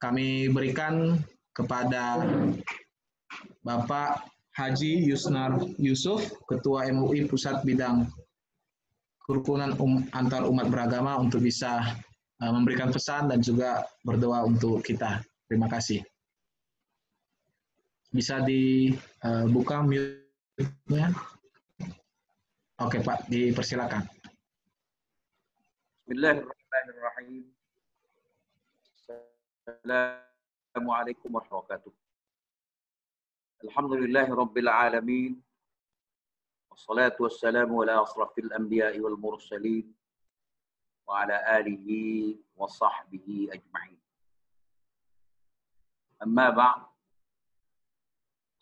kami berikan kepada Bapak Haji Yusnar Yusuf, Ketua MUI Pusat Bidang Kerukunan Antar Umat Beragama, untuk bisa memberikan pesan dan juga berdoa untuk kita. Terima kasih. Bisa dibuka mute-nya? Oke Pak, dipersilakan. Bismillahirrahmanirrahim. Assalamualaikum warahmatullahi wabarakatuh. Alhamdulillahirabbil alamin. Wassalatu wassalamu ala asrafil anbiya'i wal mursalin wa ala alihi wa sahbihi ajma'in. Amma ba'd.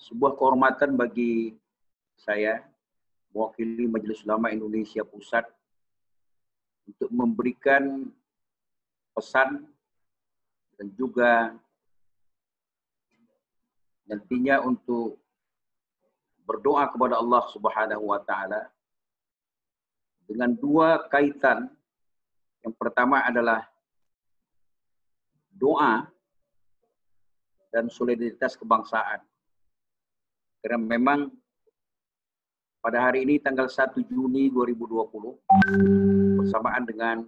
Sebuah kehormatan bagi saya mewakili Majelis Ulama Indonesia Pusat untuk memberikan pesan dan juga nantinya untuk berdoa kepada Allah Subhanahu wa taala dengan dua kaitan. Yang pertama adalah doa dan solidaritas kebangsaan. Karena memang pada hari ini tanggal 1 Juni 2020 bersamaan dengan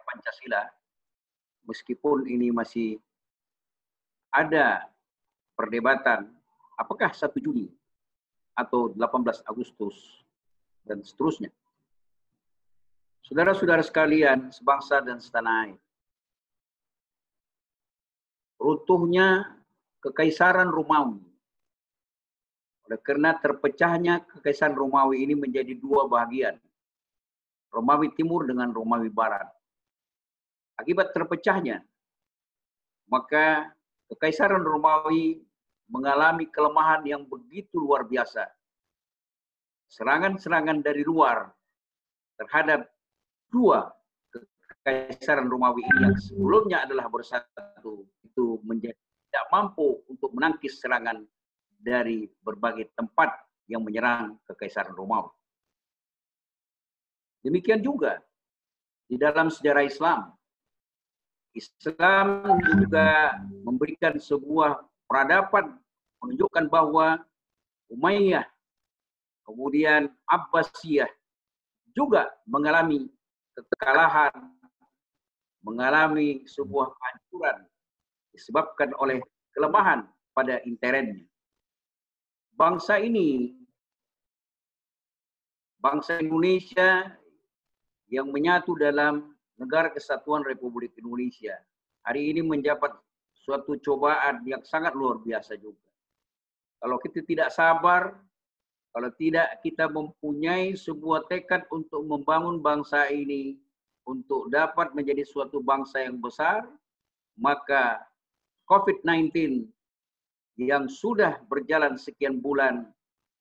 Pancasila, meskipun ini masih ada perdebatan apakah 1 Juni atau 18 Agustus dan seterusnya. Saudara-saudara sekalian, sebangsa dan setanah air, runtuhnya Kekaisaran Romawi, oleh karena terpecahnya Kekaisaran Romawi ini menjadi dua bagian, Romawi Timur dengan Romawi Barat. Akibat terpecahnya, maka Kekaisaran Romawi mengalami kelemahan yang begitu luar biasa. Serangan-serangan dari luar terhadap dua Kekaisaran Romawi ini yang sebelumnya adalah bersatu, itu menjadi tidak mampu untuk menangkis serangan dari berbagai tempat yang menyerang Kekaisaran Romawi. Demikian juga di dalam sejarah Islam. Islam juga memberikan sebuah peradaban menunjukkan bahwa Umayyah, kemudian Abbasiyah juga mengalami kekalahan, mengalami sebuah kehancuran disebabkan oleh kelemahan pada interennya. Bangsa ini, bangsa Indonesia yang menyatu dalam Negara Kesatuan Republik Indonesia, hari ini mendapat suatu cobaan yang sangat luar biasa juga. Kalau kita tidak sabar, kalau tidak kita mempunyai sebuah tekad untuk membangun bangsa ini, untuk dapat menjadi suatu bangsa yang besar, maka COVID-19 yang sudah berjalan sekian bulan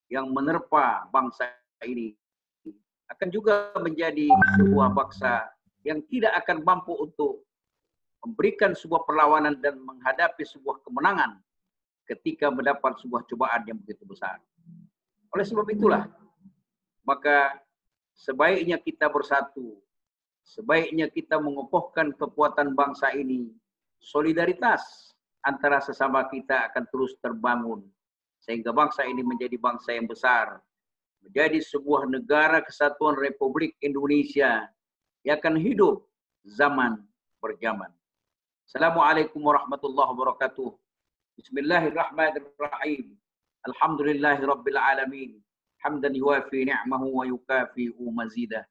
yang menerpa bangsa ini akan juga menjadi sebuah bangsa yang tidak akan mampu untuk memberikan sebuah perlawanan dan menghadapi sebuah kemenangan ketika mendapat sebuah cobaan yang begitu besar. Oleh sebab itulah, maka sebaiknya kita bersatu, sebaiknya kita mengokohkan kekuatan bangsa ini, solidaritas antara sesama kita akan terus terbangun, sehingga bangsa ini menjadi bangsa yang besar, menjadi sebuah negara kesatuan Republik Indonesia yang akan hidup zaman berjaman. Assalamualaikum warahmatullahi wabarakatuh. Bismillahirrahmanirrahim. Alhamdulillahirabbil alamin. Hamdan yuwafi ni'mahu wa yukafi'u mazidah.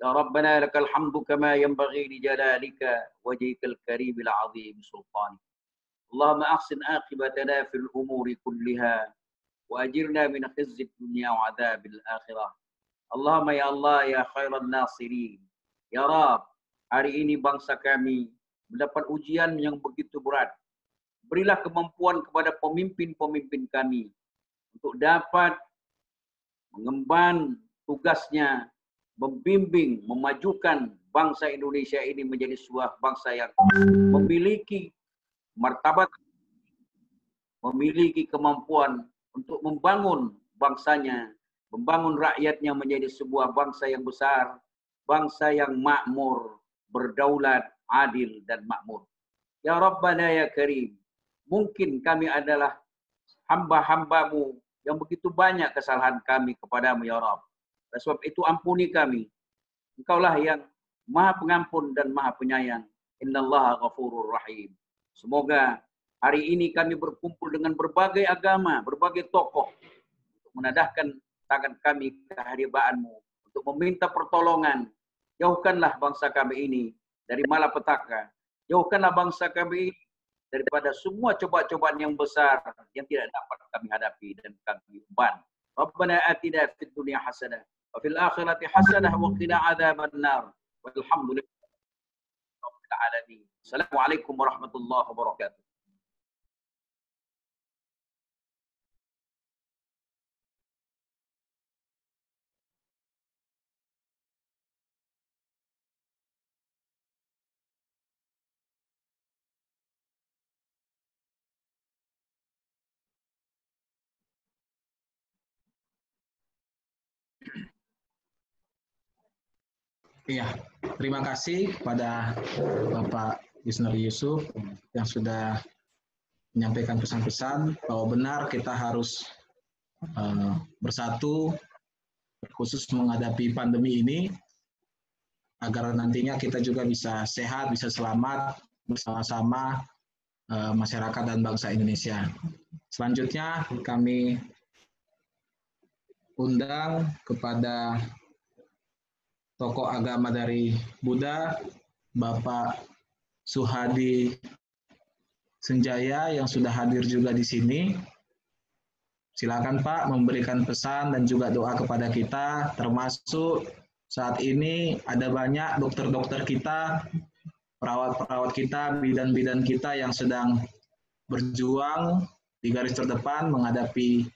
Ya Rabbana lakal hamdu kama yanbaghi li jalalika wajhikal karimil azim sultani. Allahumma ahsin aqibatana fil umuri kulliha wa ajirna min khizyid dunya wa adzabil akhirah. Allahumma ya Allah ya khairan nasirin. Ya Rabb, hari ini bangsa kami mendapat ujian yang begitu berat. Berilah kemampuan kepada pemimpin-pemimpin kami untuk dapat mengemban tugasnya, membimbing, memajukan bangsa Indonesia ini menjadi sebuah bangsa yang memiliki martabat, memiliki kemampuan untuk membangun bangsanya, membangun rakyatnya menjadi sebuah bangsa yang besar, bangsa yang makmur, berdaulat, adil, dan makmur. Ya Rabbana ya Karim, mungkin kami adalah hamba-hambamu yang begitu banyak kesalahan kami kepadamu ya Rabb. Oleh sebab itu ampuni kami. Engkaulah yang Maha Pengampun dan Maha Penyayang. Innallaha ghafurur rahim. Semoga hari ini kami berkumpul dengan berbagai agama, berbagai tokoh untuk menadahkan tangan kami ke hadirat-Mu untuk meminta pertolongan. Jauhkanlah bangsa kami ini dari malapetaka. Jauhkanlah bangsa kami ini daripada semua cobaan-cobaan yang besar yang tidak dapat kami hadapi dan kami umban. Rabbana atina fid dunya hasanah wa fil akhirati hasanah wa qina adzabannar. Walhamdulillahi rabbil alamin. Assalamualaikum warahmatullahi wabarakatuh. Iya, terima kasih kepada Bapak Yusnar Yusuf yang sudah menyampaikan pesan-pesan bahwa benar kita harus bersatu khusus menghadapi pandemi ini agar nantinya kita juga bisa sehat, bisa selamat bersama-sama masyarakat dan bangsa Indonesia. Selanjutnya kami undang kepada tokoh agama dari Buddha, Bapak Suhadi Senjaya yang sudah hadir juga di sini. Silakan Pak memberikan pesan dan juga doa kepada kita, termasuk saat ini ada banyak dokter-dokter kita, perawat-perawat kita, bidan-bidan kita yang sedang berjuang di garis terdepan menghadapi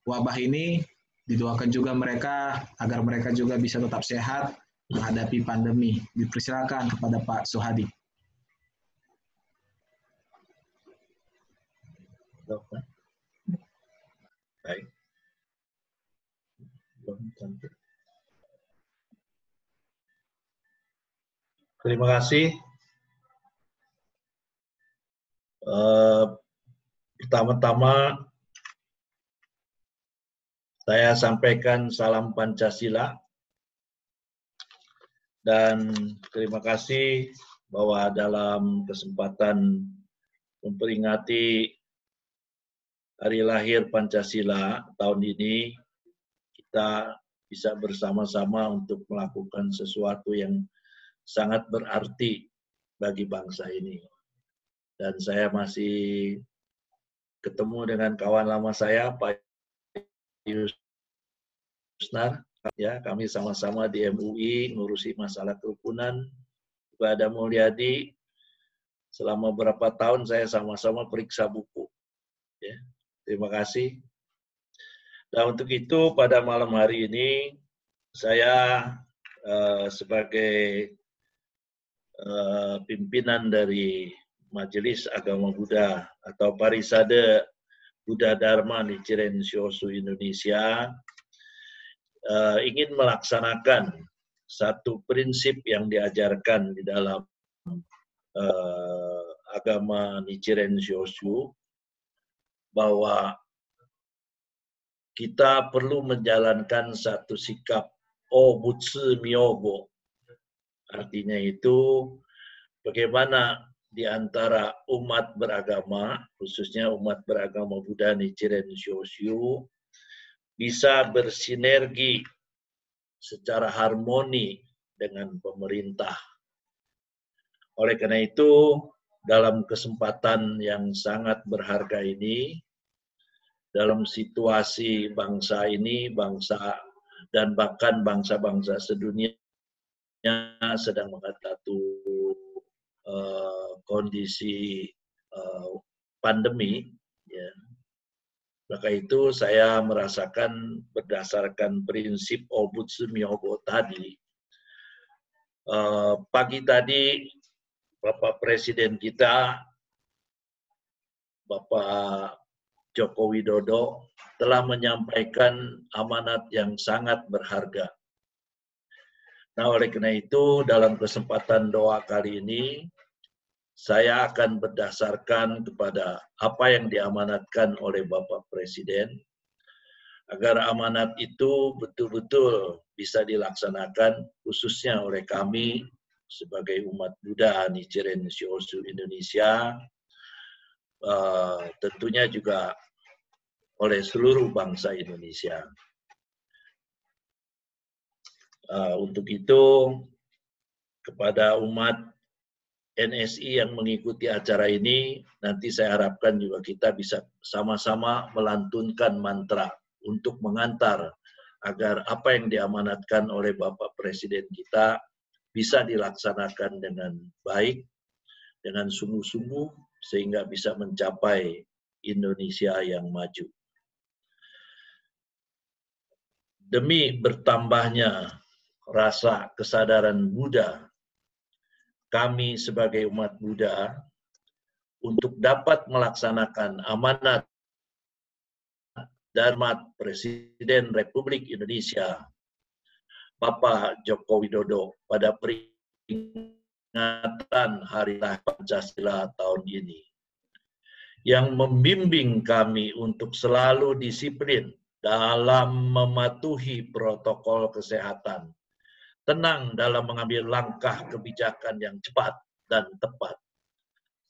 wabah ini. Didoakan juga mereka agar mereka juga bisa tetap sehat menghadapi pandemi. Dipersilakan kepada Pak Suhadi. Baik. Terima kasih. Pertama-tama saya sampaikan salam Pancasila dan terima kasih bahwa dalam kesempatan memperingati hari lahir Pancasila tahun ini kita bisa bersama-sama untuk melakukan sesuatu yang sangat berarti bagi bangsa ini. Dan saya masih ketemu dengan kawan lama saya, Pak Yusnar, ya, kami sama-sama di MUI ngurusi masalah kerukunan. Juga ada Mulyadi, selama berapa tahun saya sama-sama periksa buku. Ya, terima kasih. Dan untuk itu pada malam hari ini saya sebagai pimpinan dari Majelis Agama Buddha atau Parisade Buddha Dharma Nichiren Shoshu Indonesia ingin melaksanakan satu prinsip yang diajarkan di dalam agama Nichiren Shoshu, bahwa kita perlu menjalankan satu sikap Obutsu Myobo. Artinya itu bagaimana di antara umat beragama, khususnya umat beragama Buddha Nichiren Shoshu, bisa bersinergi secara harmoni dengan pemerintah. Oleh karena itu, dalam kesempatan yang sangat berharga ini, dalam situasi bangsa ini, bangsa dan bahkan bangsa-bangsa sedunia sedang menghadapi kondisi pandemi, ya. Maka itu saya merasakan berdasarkan prinsip Obutsu Myobo tadi, pagi tadi Bapak Presiden kita, Bapak Joko Widodo, telah menyampaikan amanat yang sangat berharga. Nah, oleh karena itu dalam kesempatan doa kali ini, saya akan berdasarkan kepada apa yang diamanatkan oleh Bapak Presiden, agar amanat itu betul-betul bisa dilaksanakan, khususnya oleh kami sebagai umat Buddha Nichiren Shoshu Indonesia, tentunya juga oleh seluruh bangsa Indonesia. Untuk itu, kepada umat NSI yang mengikuti acara ini, nanti saya harapkan juga kita bisa sama-sama melantunkan mantra untuk mengantar agar apa yang diamanatkan oleh Bapak Presiden kita bisa dilaksanakan dengan baik, dengan sungguh-sungguh, sehingga bisa mencapai Indonesia yang maju. Demi bertambahnya rasa kesadaran Buddha, kami sebagai umat Buddha untuk dapat melaksanakan amanat Dharma Presiden Republik Indonesia Bapak Joko Widodo pada peringatan Hari Lahir Pancasila tahun ini, yang membimbing kami untuk selalu disiplin dalam mematuhi protokol kesehatan, tenang dalam mengambil langkah kebijakan yang cepat dan tepat,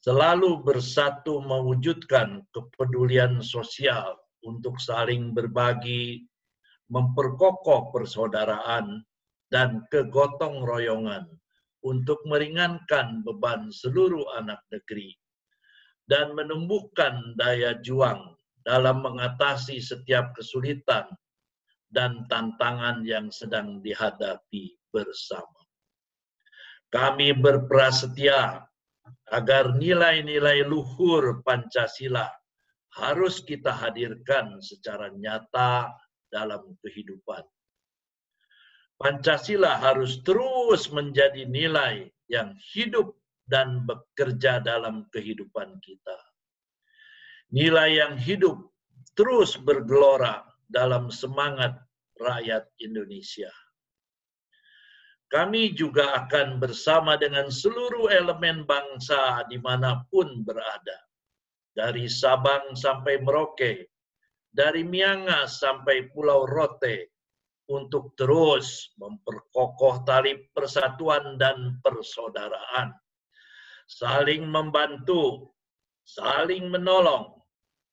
selalu bersatu mewujudkan kepedulian sosial untuk saling berbagi, memperkokoh persaudaraan dan kegotong royongan untuk meringankan beban seluruh anak negeri dan menumbuhkan daya juang dalam mengatasi setiap kesulitan dan tantangan yang sedang dihadapi bersama. Kami berprasetya agar nilai-nilai luhur Pancasila harus kita hadirkan secara nyata dalam kehidupan. Pancasila harus terus menjadi nilai yang hidup dan bekerja dalam kehidupan kita. Nilai yang hidup terus bergelora dalam semangat rakyat Indonesia. Kami juga akan bersama dengan seluruh elemen bangsa dimanapun berada, dari Sabang sampai Merauke, dari Miangas sampai Pulau Rote, untuk terus memperkokoh tali persatuan dan persaudaraan, saling membantu, saling menolong,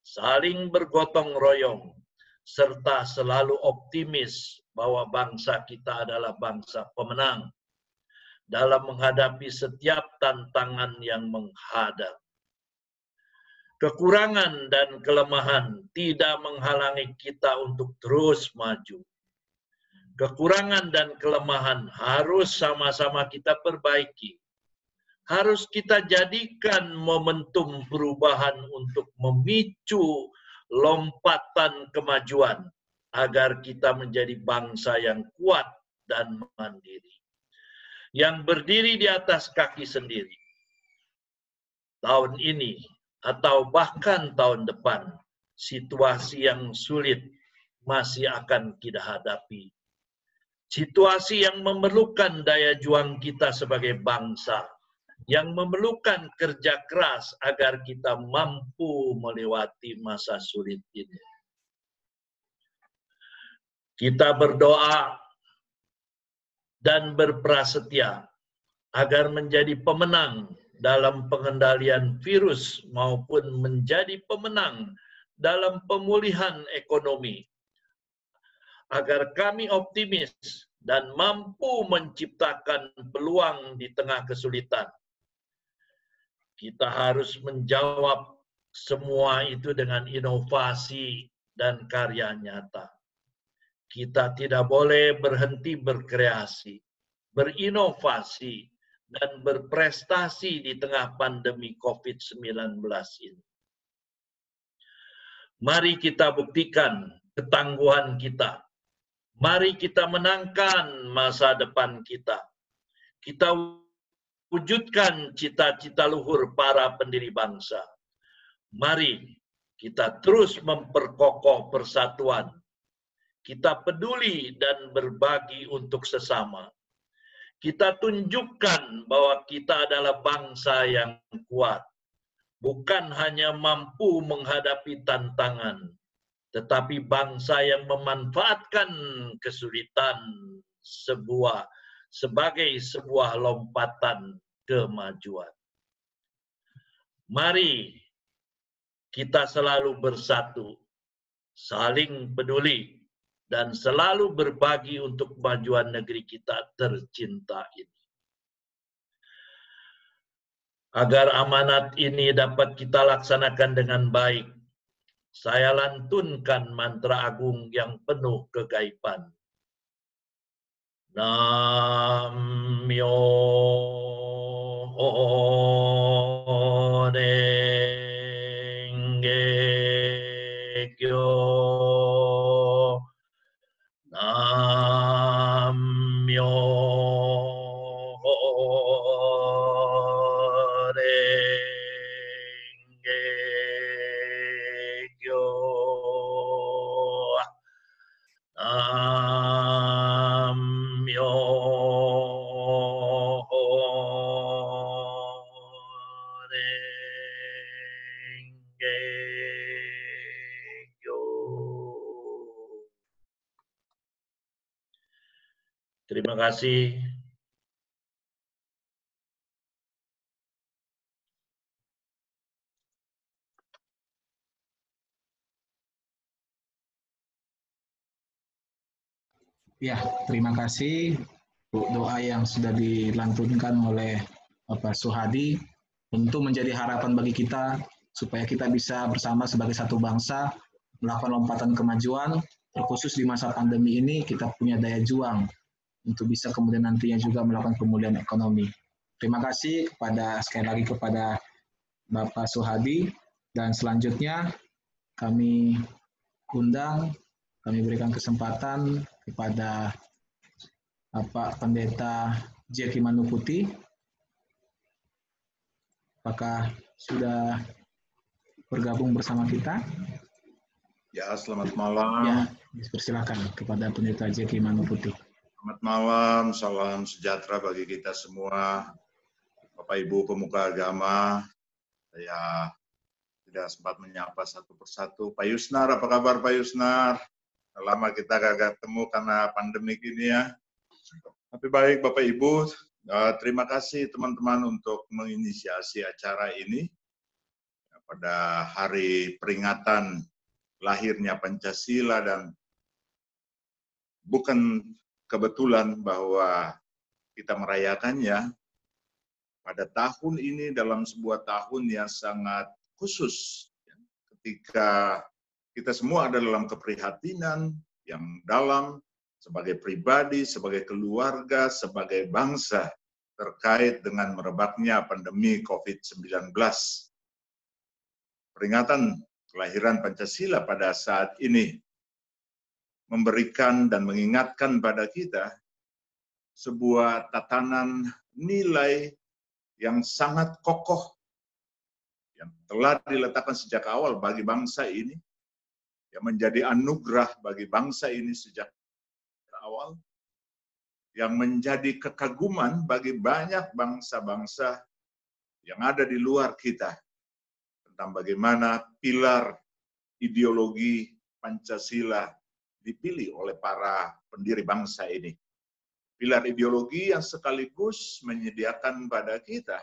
saling bergotong royong, serta selalu optimis bahwa bangsa kita adalah bangsa pemenang dalam menghadapi setiap tantangan yang menghadap. Kekurangan dan kelemahan tidak menghalangi kita untuk terus maju. Kekurangan dan kelemahan harus sama-sama kita perbaiki. Harus kita jadikan momentum perubahan untuk memicu lompatan kemajuan agar kita menjadi bangsa yang kuat dan mandiri, yang berdiri di atas kaki sendiri. Tahun ini atau bahkan tahun depan, situasi yang sulit masih akan kita hadapi. Situasi yang memerlukan daya juang kita sebagai bangsa, yang memerlukan kerja keras agar kita mampu melewati masa sulit ini. Kita berdoa dan berprasetya agar menjadi pemenang dalam pengendalian virus maupun menjadi pemenang dalam pemulihan ekonomi, agar kami optimis dan mampu menciptakan peluang di tengah kesulitan. Kita harus menjawab semua itu dengan inovasi dan karya nyata. Kita tidak boleh berhenti berkreasi, berinovasi, dan berprestasi di tengah pandemi COVID-19 ini. Mari kita buktikan ketangguhan kita. Mari kita menangkan masa depan kita. Kita wujudkan cita-cita luhur para pendiri bangsa. Mari kita terus memperkokoh persatuan. Kita peduli dan berbagi untuk sesama. kita tunjukkan bahwa kita adalah bangsa yang kuat. Bukan hanya mampu menghadapi tantangan, tetapi bangsa yang memanfaatkan kesulitan sebagai sebuah lompatan kemajuan. Mari kita selalu bersatu, saling peduli, dan selalu berbagi untuk kemajuan negeri kita tercinta ini. Agar amanat ini dapat kita laksanakan dengan baik, saya lantunkan mantra agung yang penuh kegaiban. Nam-myoho Renge Kyo. Nam-myoho Renge Kyo. Nam-myoho Renge Kyo. Terima kasih. Ya, terima kasih doa yang sudah dilantunkan oleh Bapak Suhadi. Tentu menjadi harapan bagi kita supaya kita bisa bersama sebagai satu bangsa melakukan lompatan kemajuan, terkhusus di masa pandemi ini kita punya daya juang untuk bisa kemudian nantinya juga melakukan pemulihan ekonomi. Terima kasih sekali lagi kepada Bapak Suhadi, dan selanjutnya kami berikan kesempatan kepada Bapak Pendeta Jeki Manuputi. Apakah sudah bergabung bersama kita? Ya, selamat malam. Ya, persilakan kepada Pendeta Jeki Manuputi. Selamat malam, salam sejahtera bagi kita semua. Bapak Ibu pemuka agama, saya tidak sempat menyapa satu persatu. Pak Yusnar, apa kabar Pak Yusnar? Lama kita gak ketemu karena pandemik ini ya. Tapi baik Bapak Ibu, terima kasih teman-teman untuk menginisiasi acara ini pada hari peringatan lahirnya Pancasila, dan bukan kebetulan bahwa kita merayakannya pada tahun ini dalam sebuah tahun yang sangat khusus, ketika kita semua ada dalam keprihatinan yang dalam sebagai pribadi, sebagai keluarga, sebagai bangsa terkait dengan merebaknya pandemi COVID-19. Peringatan kelahiran Pancasila pada saat ini memberikan dan mengingatkan pada kita sebuah tatanan nilai yang sangat kokoh yang telah diletakkan sejak awal bagi bangsa ini, yang menjadi anugerah bagi bangsa ini sejak awal, yang menjadi kekaguman bagi banyak bangsa-bangsa yang ada di luar kita, tentang bagaimana pilar ideologi Pancasila dipilih oleh para pendiri bangsa ini. Pilar ideologi yang sekaligus menyediakan pada kita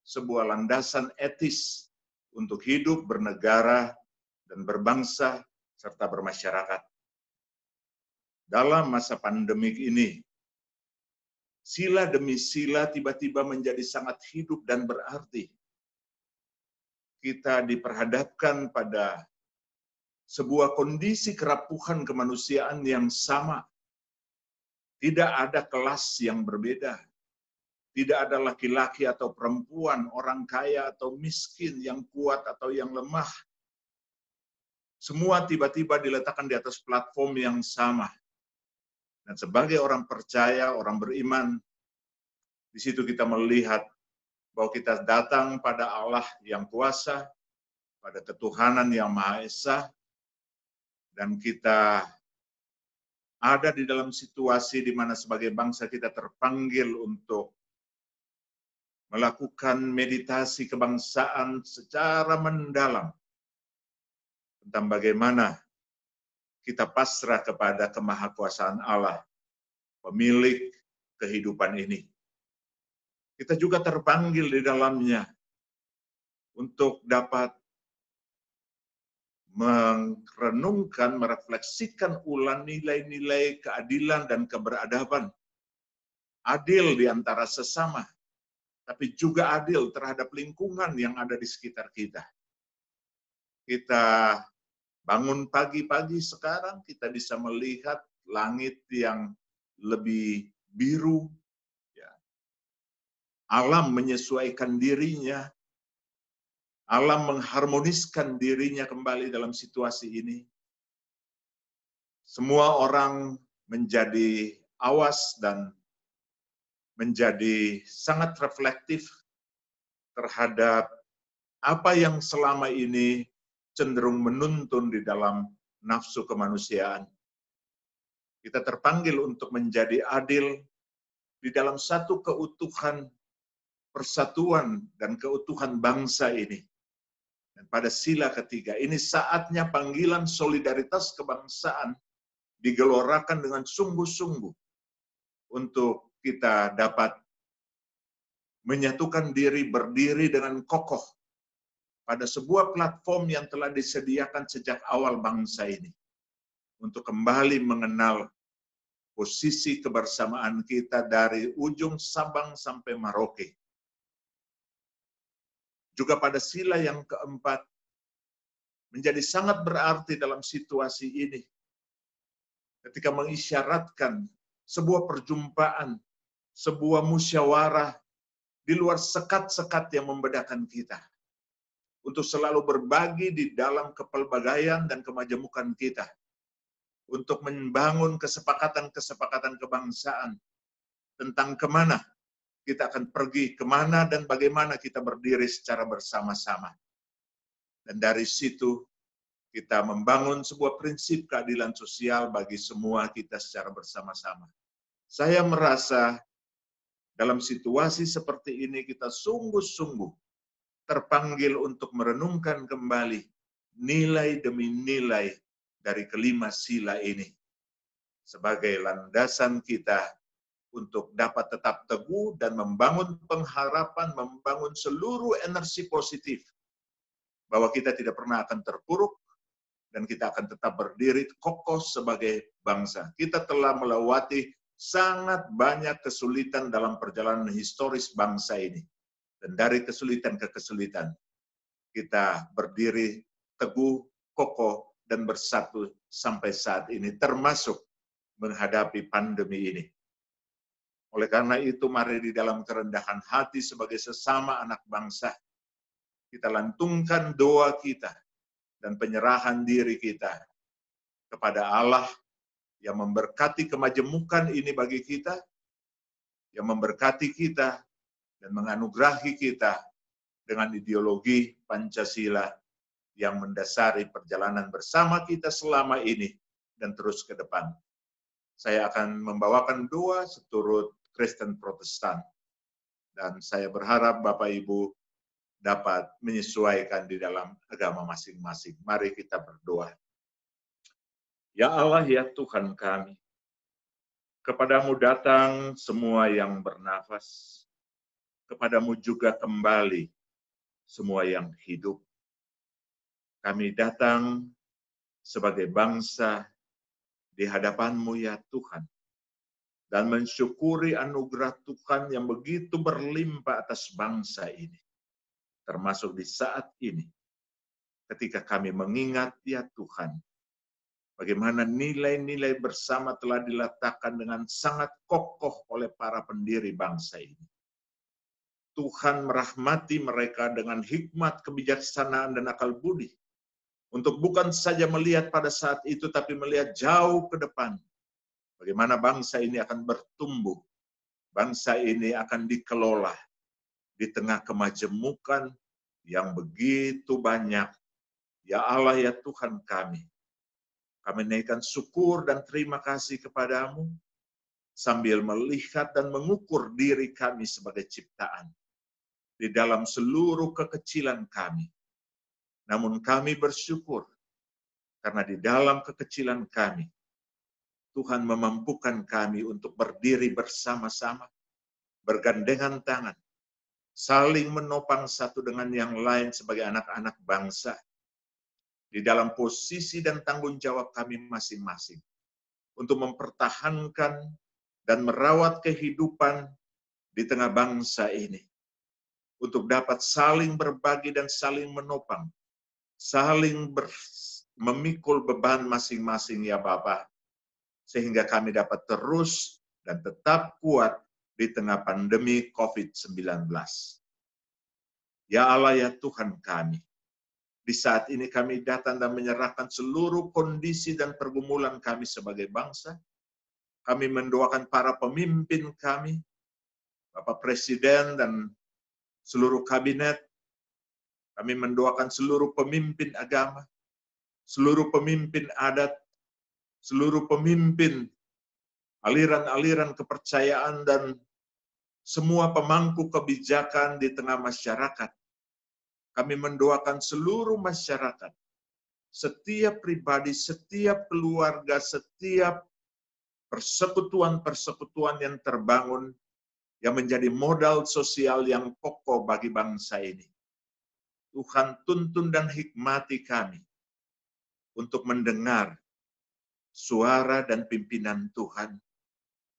sebuah landasan etis untuk hidup, bernegara, dan berbangsa, serta bermasyarakat. Dalam masa pandemik ini, sila demi sila tiba-tiba menjadi sangat hidup dan berarti. Kita diperhadapkan pada sebuah kondisi kerapuhan kemanusiaan yang sama. Tidak ada kelas yang berbeda. Tidak ada laki-laki atau perempuan, orang kaya atau miskin, yang kuat atau yang lemah. Semua tiba-tiba diletakkan di atas platform yang sama. Dan sebagai orang percaya, orang beriman, di situ kita melihat bahwa kita datang pada Allah yang kuasa, pada ketuhanan yang Maha Esa, dan kita ada di dalam situasi di mana sebagai bangsa kita terpanggil untuk melakukan meditasi kebangsaan secara mendalam tentang bagaimana kita pasrah kepada kemahakuasaan Allah, pemilik kehidupan ini. Kita juga terpanggil di dalamnya untuk dapat merenungkan, merefleksikan ulang nilai-nilai keadilan dan keberadaban. Adil di antara sesama, tapi juga adil terhadap lingkungan yang ada di sekitar kita. Kita bangun pagi-pagi sekarang, kita bisa melihat langit yang lebih biru. Ya. Alam menyesuaikan dirinya, alam mengharmoniskan dirinya kembali dalam situasi ini. Semua orang menjadi awas dan menjadi sangat reflektif terhadap apa yang selama ini cenderung menuntun di dalam nafsu kemanusiaan. Kita terpanggil untuk menjadi adil di dalam satu keutuhan persatuan dan keutuhan bangsa ini. Dan pada sila ketiga, ini saatnya panggilan solidaritas kebangsaan digelorakan dengan sungguh-sungguh untuk kita dapat menyatukan diri, berdiri dengan kokoh pada sebuah platform yang telah disediakan sejak awal bangsa ini. Untuk kembali mengenal posisi kebersamaan kita dari ujung Sabang sampai Merauke. Juga pada sila yang keempat, menjadi sangat berarti dalam situasi ini. Ketika mengisyaratkan sebuah perjumpaan, sebuah musyawarah di luar sekat-sekat yang membedakan kita. Untuk selalu berbagi di dalam kepelbagaian dan kemajemukan kita. Untuk membangun kesepakatan-kesepakatan kebangsaan tentang kemana kita akan pergi, kemana dan bagaimana kita berdiri secara bersama-sama. Dan dari situ kita membangun sebuah prinsip keadilan sosial bagi semua kita secara bersama-sama. Saya merasa dalam situasi seperti ini kita sungguh-sungguh terpanggil untuk merenungkan kembali nilai demi nilai dari kelima sila ini sebagai landasan kita untuk dapat tetap teguh dan membangun pengharapan, membangun seluruh energi positif bahwa kita tidak pernah akan terpuruk dan kita akan tetap berdiri kokoh sebagai bangsa. Kita telah melewati sangat banyak kesulitan dalam perjalanan historis bangsa ini. Dan dari kesulitan ke kesulitan, kita berdiri teguh, kokoh, dan bersatu sampai saat ini, termasuk menghadapi pandemi ini. Oleh karena itu, mari di dalam kerendahan hati sebagai sesama anak bangsa, kita lantungkan doa kita dan penyerahan diri kita kepada Allah yang memberkati kemajemukan ini bagi kita, yang memberkati kita dan menganugerahi kita dengan ideologi Pancasila yang mendasari perjalanan bersama kita selama ini dan terus ke depan. Saya akan membawakan doa seturut Kristen Protestan. Dan saya berharap Bapak Ibu dapat menyesuaikan di dalam agama masing-masing. Mari kita berdoa. Ya Allah, ya Tuhan kami, kepadamu datang semua yang bernafas, kepadamu juga kembali semua yang hidup. Kami datang sebagai bangsa di hadapan-Mu ya Tuhan, dan mensyukuri anugerah Tuhan yang begitu berlimpah atas bangsa ini. Termasuk di saat ini, ketika kami mengingat ya Tuhan, bagaimana nilai-nilai bersama telah diletakkan dengan sangat kokoh oleh para pendiri bangsa ini. Tuhan merahmati mereka dengan hikmat, kebijaksanaan, dan akal budi. Untuk bukan saja melihat pada saat itu, tapi melihat jauh ke depan. Bagaimana bangsa ini akan bertumbuh, bangsa ini akan dikelola di tengah kemajemukan yang begitu banyak. Ya Allah, ya Tuhan kami, Kami naikkan syukur dan terima kasih kepadamu sambil melihat dan mengukur diri kami sebagai ciptaan di dalam seluruh kekecilan kami. Namun kami bersyukur karena di dalam kekecilan kami, Tuhan memampukan kami untuk berdiri bersama-sama, bergandengan tangan, saling menopang satu dengan yang lain sebagai anak-anak bangsa, di dalam posisi dan tanggung jawab kami masing-masing, untuk mempertahankan dan merawat kehidupan di tengah bangsa ini, untuk dapat saling berbagi dan saling menopang, saling memikul beban masing-masing ya Bapa, sehingga kami dapat terus dan tetap kuat di tengah pandemi COVID-19. Ya Allah ya Tuhan kami, di saat ini kami datang dan menyerahkan seluruh kondisi dan pergumulan kami sebagai bangsa. Kami mendoakan para pemimpin kami, Bapak Presiden dan seluruh kabinet. Kami mendoakan seluruh pemimpin agama, seluruh pemimpin adat, seluruh pemimpin aliran-aliran kepercayaan dan semua pemangku kebijakan di tengah masyarakat. Kami mendoakan seluruh masyarakat, setiap pribadi, setiap keluarga, setiap persekutuan-persekutuan yang terbangun, yang menjadi modal sosial yang kokoh bagi bangsa ini. Tuhan tuntun dan hikmati kami untuk mendengar suara dan pimpinan Tuhan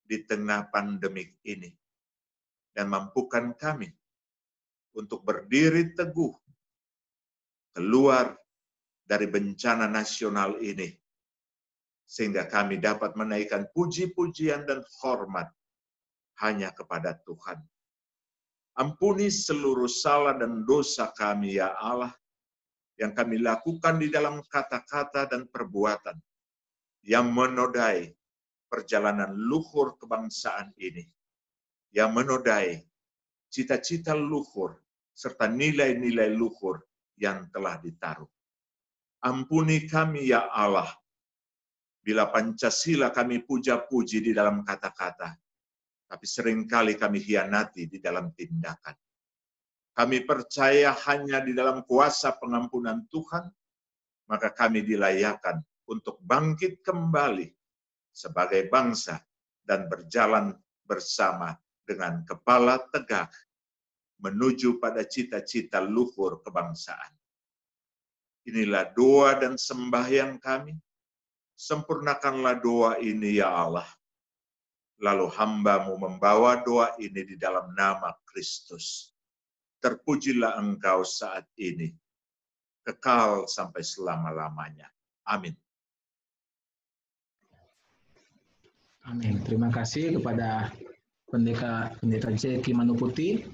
di tengah pandemik ini. Dan mampukan kami untuk berdiri teguh keluar dari bencana nasional ini, sehingga kami dapat menaikkan puji-pujian dan hormat hanya kepada Tuhan. Ampuni seluruh salah dan dosa kami ya Allah, yang kami lakukan di dalam kata-kata dan perbuatan yang menodai perjalanan luhur kebangsaan ini, yang menodai cita-cita luhur serta nilai-nilai luhur yang telah ditaruh. Ampuni kami ya Allah, bila Pancasila kami puja-puji di dalam kata-kata, tapi seringkali kami hianati di dalam tindakan. Kami percaya hanya di dalam kuasa pengampunan Tuhan, maka kami dilayakan untuk bangkit kembali sebagai bangsa dan berjalan bersama dengan kepala tegak menuju pada cita-cita luhur kebangsaan. Inilah doa dan sembahyang kami. Sempurnakanlah doa ini ya Allah. Lalu hamba-Mu membawa doa ini di dalam nama Kristus. Terpujilah Engkau saat ini, kekal sampai selama-lamanya. Amin. Amin. Terima kasih kepada Pendeta Jeki Manuputi,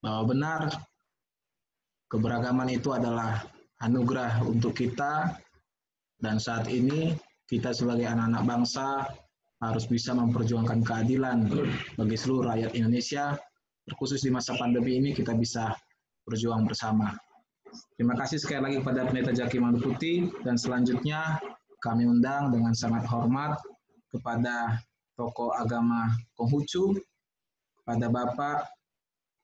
bahwa benar keberagaman itu adalah anugerah untuk kita, dan saat ini kita sebagai anak-anak bangsa harus bisa memperjuangkan keadilan bagi seluruh rakyat Indonesia, terkhusus di masa pandemi ini kita bisa berjuang bersama. Terima kasih sekali lagi kepada Pendeta Jeki Manuputi, dan selanjutnya kami undang dengan sangat hormat kepada tokoh agama Konghucu, kepada Bapak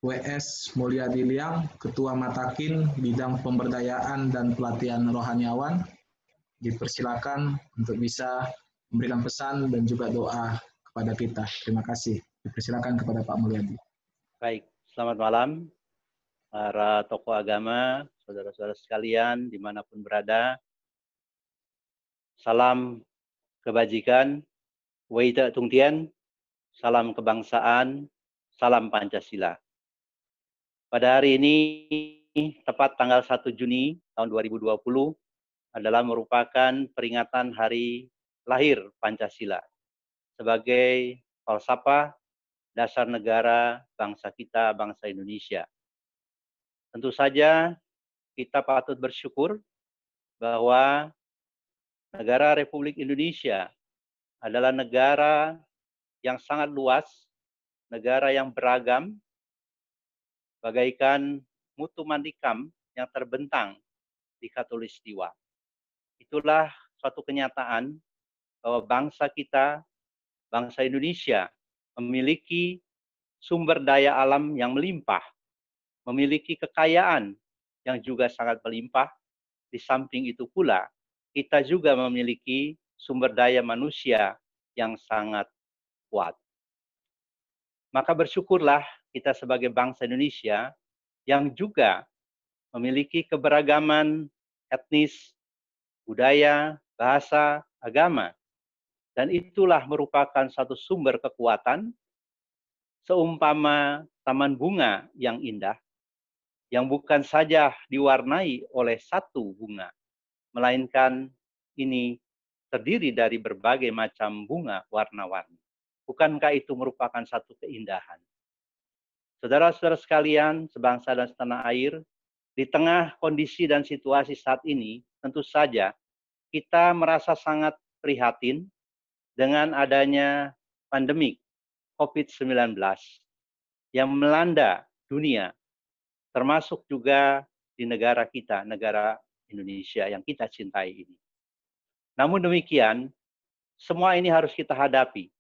W.S. Mulyadi Liang, Ketua Matakin Bidang Pemberdayaan dan Pelatihan Rohaniawan. Dipersilakan untuk bisa memberikan pesan dan juga doa kepada kita. Terima kasih. Dipersilakan kepada Pak Mulyadi. Baik, selamat malam para tokoh agama, saudara-saudara sekalian dimanapun berada. Salam kebajikan, Weita Tungtian, salam kebangsaan, salam Pancasila. Pada hari ini, tepat tanggal 1 Juni tahun 2020, adalah merupakan peringatan hari lahir Pancasila sebagai falsafah dasar negara bangsa kita, bangsa Indonesia. Tentu saja kita patut bersyukur bahwa negara Republik Indonesia adalah negara yang sangat luas, negara yang beragam, bagaikan mutu mandikam yang terbentang di Khatulistiwa. Itulah suatu kenyataan bahwa bangsa kita, bangsa Indonesia, memiliki sumber daya alam yang melimpah, memiliki kekayaan yang juga sangat melimpah. Di samping itu pula, kita juga memiliki sumber daya manusia yang sangat kuat. Maka bersyukurlah kita sebagai bangsa Indonesia yang juga memiliki keberagaman etnis, budaya, bahasa, agama. Dan itulah merupakan satu sumber kekuatan seumpama taman bunga yang indah, yang bukan saja diwarnai oleh satu bunga, melainkan ini terdiri dari berbagai macam bunga warna-warni. Bukankah itu merupakan satu keindahan? Saudara-saudara sekalian, sebangsa dan setanah air, di tengah kondisi dan situasi saat ini, tentu saja kita merasa sangat prihatin dengan adanya pandemi COVID-19 yang melanda dunia, termasuk juga di negara kita, negara Indonesia yang kita cintai ini. Namun demikian, semua ini harus kita hadapi.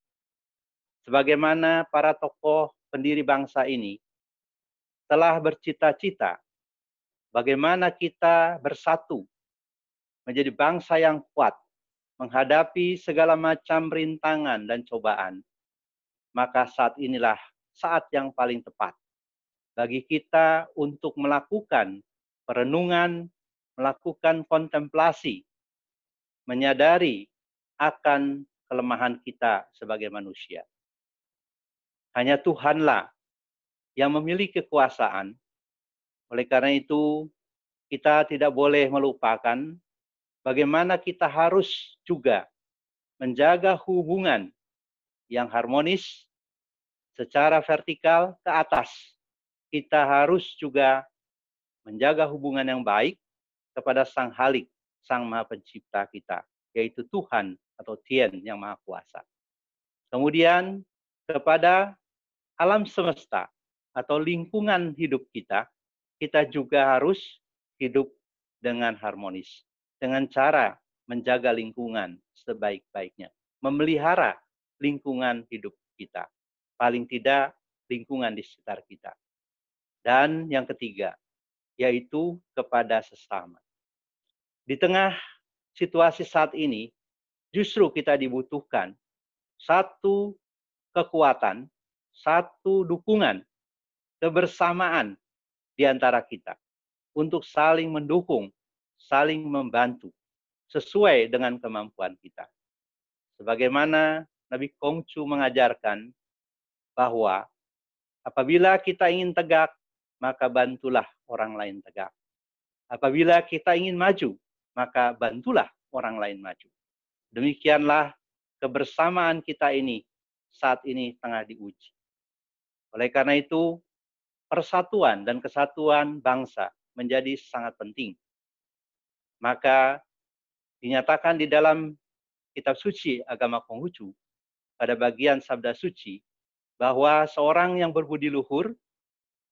Sebagaimana para tokoh pendiri bangsa ini telah bercita-cita bagaimana kita bersatu menjadi bangsa yang kuat menghadapi segala macam rintangan dan cobaan. Maka saat inilah saat yang paling tepat bagi kita untuk melakukan perenungan, melakukan kontemplasi, menyadari akan kelemahan kita sebagai manusia. Hanya Tuhanlah yang memiliki kekuasaan. Oleh karena itu, kita tidak boleh melupakan bagaimana kita harus juga menjaga hubungan yang harmonis secara vertikal ke atas. Kita harus juga menjaga hubungan yang baik kepada Sang Halik, Sang Maha Pencipta kita, yaitu Tuhan atau Tien yang Maha Kuasa. Kemudian kepada alam semesta atau lingkungan hidup kita, kita juga harus hidup dengan harmonis, dengan cara menjaga lingkungan sebaik-baiknya, memelihara lingkungan hidup kita, paling tidak lingkungan di sekitar kita. Dan yang ketiga, yaitu kepada sesama. Di tengah situasi saat ini, justru kita dibutuhkan satu kekuatan, satu dukungan, kebersamaan di antara kita untuk saling mendukung, saling membantu sesuai dengan kemampuan kita. Sebagaimana Nabi Kongcu mengajarkan bahwa apabila kita ingin tegak, maka bantulah orang lain tegak. Apabila kita ingin maju, maka bantulah orang lain maju. Demikianlah kebersamaan kita ini saat ini tengah diuji. Oleh karena itu, persatuan dan kesatuan bangsa menjadi sangat penting. Maka dinyatakan di dalam kitab suci agama Konghucu pada bagian sabda suci bahwa seorang yang berbudi luhur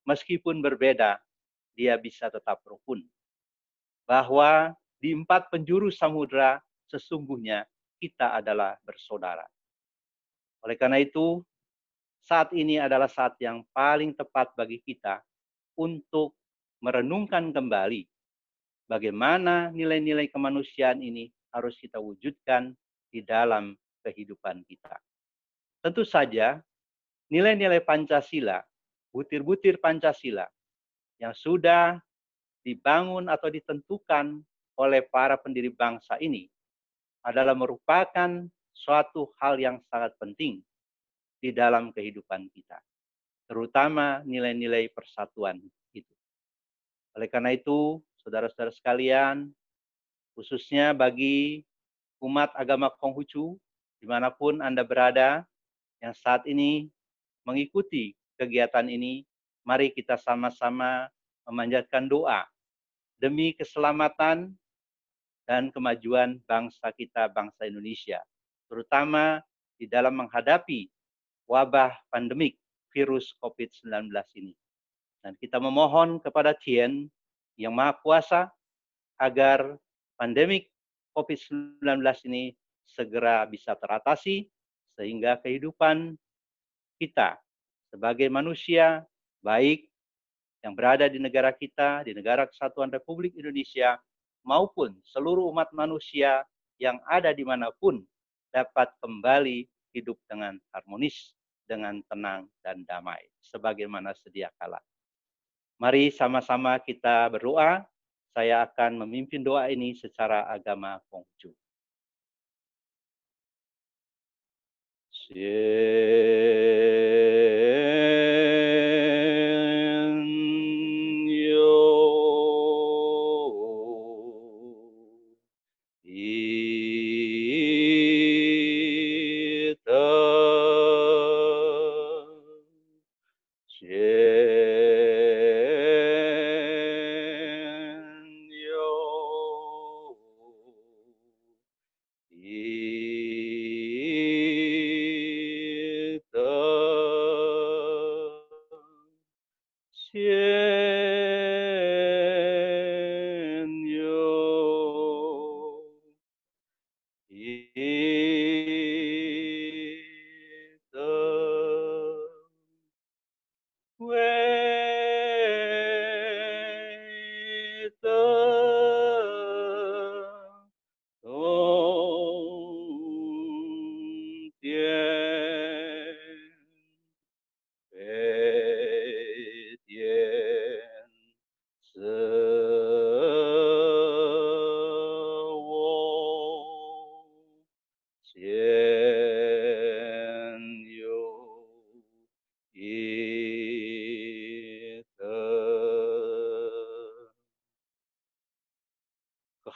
meskipun berbeda dia bisa tetap rukun. Bahwa di 4 penjuru samudra sesungguhnya kita adalah bersaudara. Oleh karena itu, saat ini adalah saat yang paling tepat bagi kita untuk merenungkan kembali bagaimana nilai-nilai kemanusiaan ini harus kita wujudkan di dalam kehidupan kita. Tentu saja, nilai-nilai Pancasila, butir-butir Pancasila yang sudah dibangun atau ditentukan oleh para pendiri bangsa ini adalah merupakan suatu hal yang sangat penting di dalam kehidupan kita, terutama nilai-nilai persatuan itu. Oleh karena itu, saudara-saudara sekalian, khususnya bagi umat agama Konghucu, dimanapun Anda berada, yang saat ini mengikuti kegiatan ini, mari kita sama-sama memanjatkan doa demi keselamatan dan kemajuan bangsa kita, bangsa Indonesia, terutama di dalam menghadapi wabah pandemik virus COVID-19 ini. Dan kita memohon kepada Tien yang Maha Kuasa agar pandemik COVID-19 ini segera bisa teratasi, sehingga kehidupan kita sebagai manusia baik yang berada di negara kita, di negara Kesatuan Republik Indonesia, maupun seluruh umat manusia yang ada dimanapun dapat kembali hidup dengan harmonis, dengan tenang dan damai, sebagaimana sedia kala. Mari sama-sama kita berdoa. Saya akan memimpin doa ini secara agama Konghucu.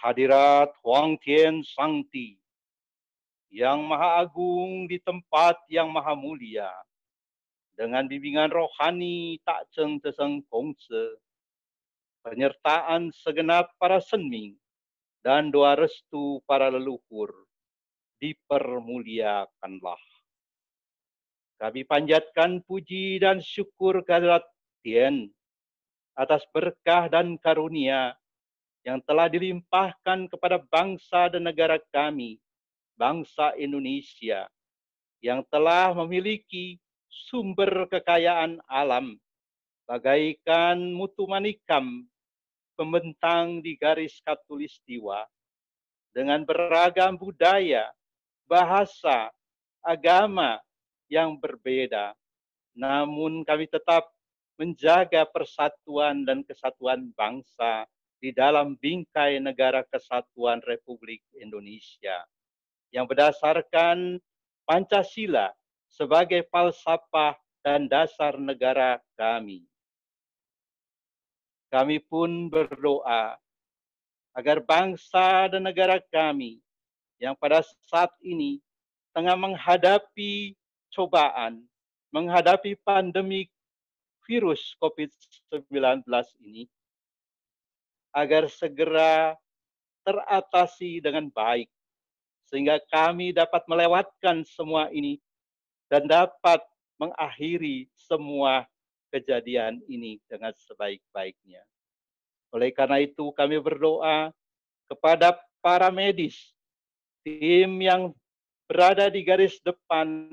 Kehadirat Huang Tian Sangti yang Maha Agung di tempat yang Maha Mulia, dengan bimbingan rohani Tak Cheng Teseng Kongse, penyertaan segenap para senming, dan doa restu para leluhur, dipermuliakanlah. Kami panjatkan puji dan syukur kehadirat Tian atas berkah dan karunia yang telah dilimpahkan kepada bangsa dan negara kami, bangsa Indonesia, yang telah memiliki sumber kekayaan alam, bagaikan mutu manikam pembentang di garis khatulistiwa, dengan beragam budaya, bahasa, agama yang berbeda. Namun kami tetap menjaga persatuan dan kesatuan bangsa di dalam bingkai negara Kesatuan Republik Indonesia yang berdasarkan Pancasila sebagai falsafah dan dasar negara kami. Kami pun berdoa agar bangsa dan negara kami yang pada saat ini tengah menghadapi cobaan, menghadapi pandemi virus COVID-19 ini, agar segera teratasi dengan baik, sehingga kami dapat melewatkan semua ini dan dapat mengakhiri semua kejadian ini dengan sebaik-baiknya. Oleh karena itu kami berdoa kepada para medis, tim yang berada di garis depan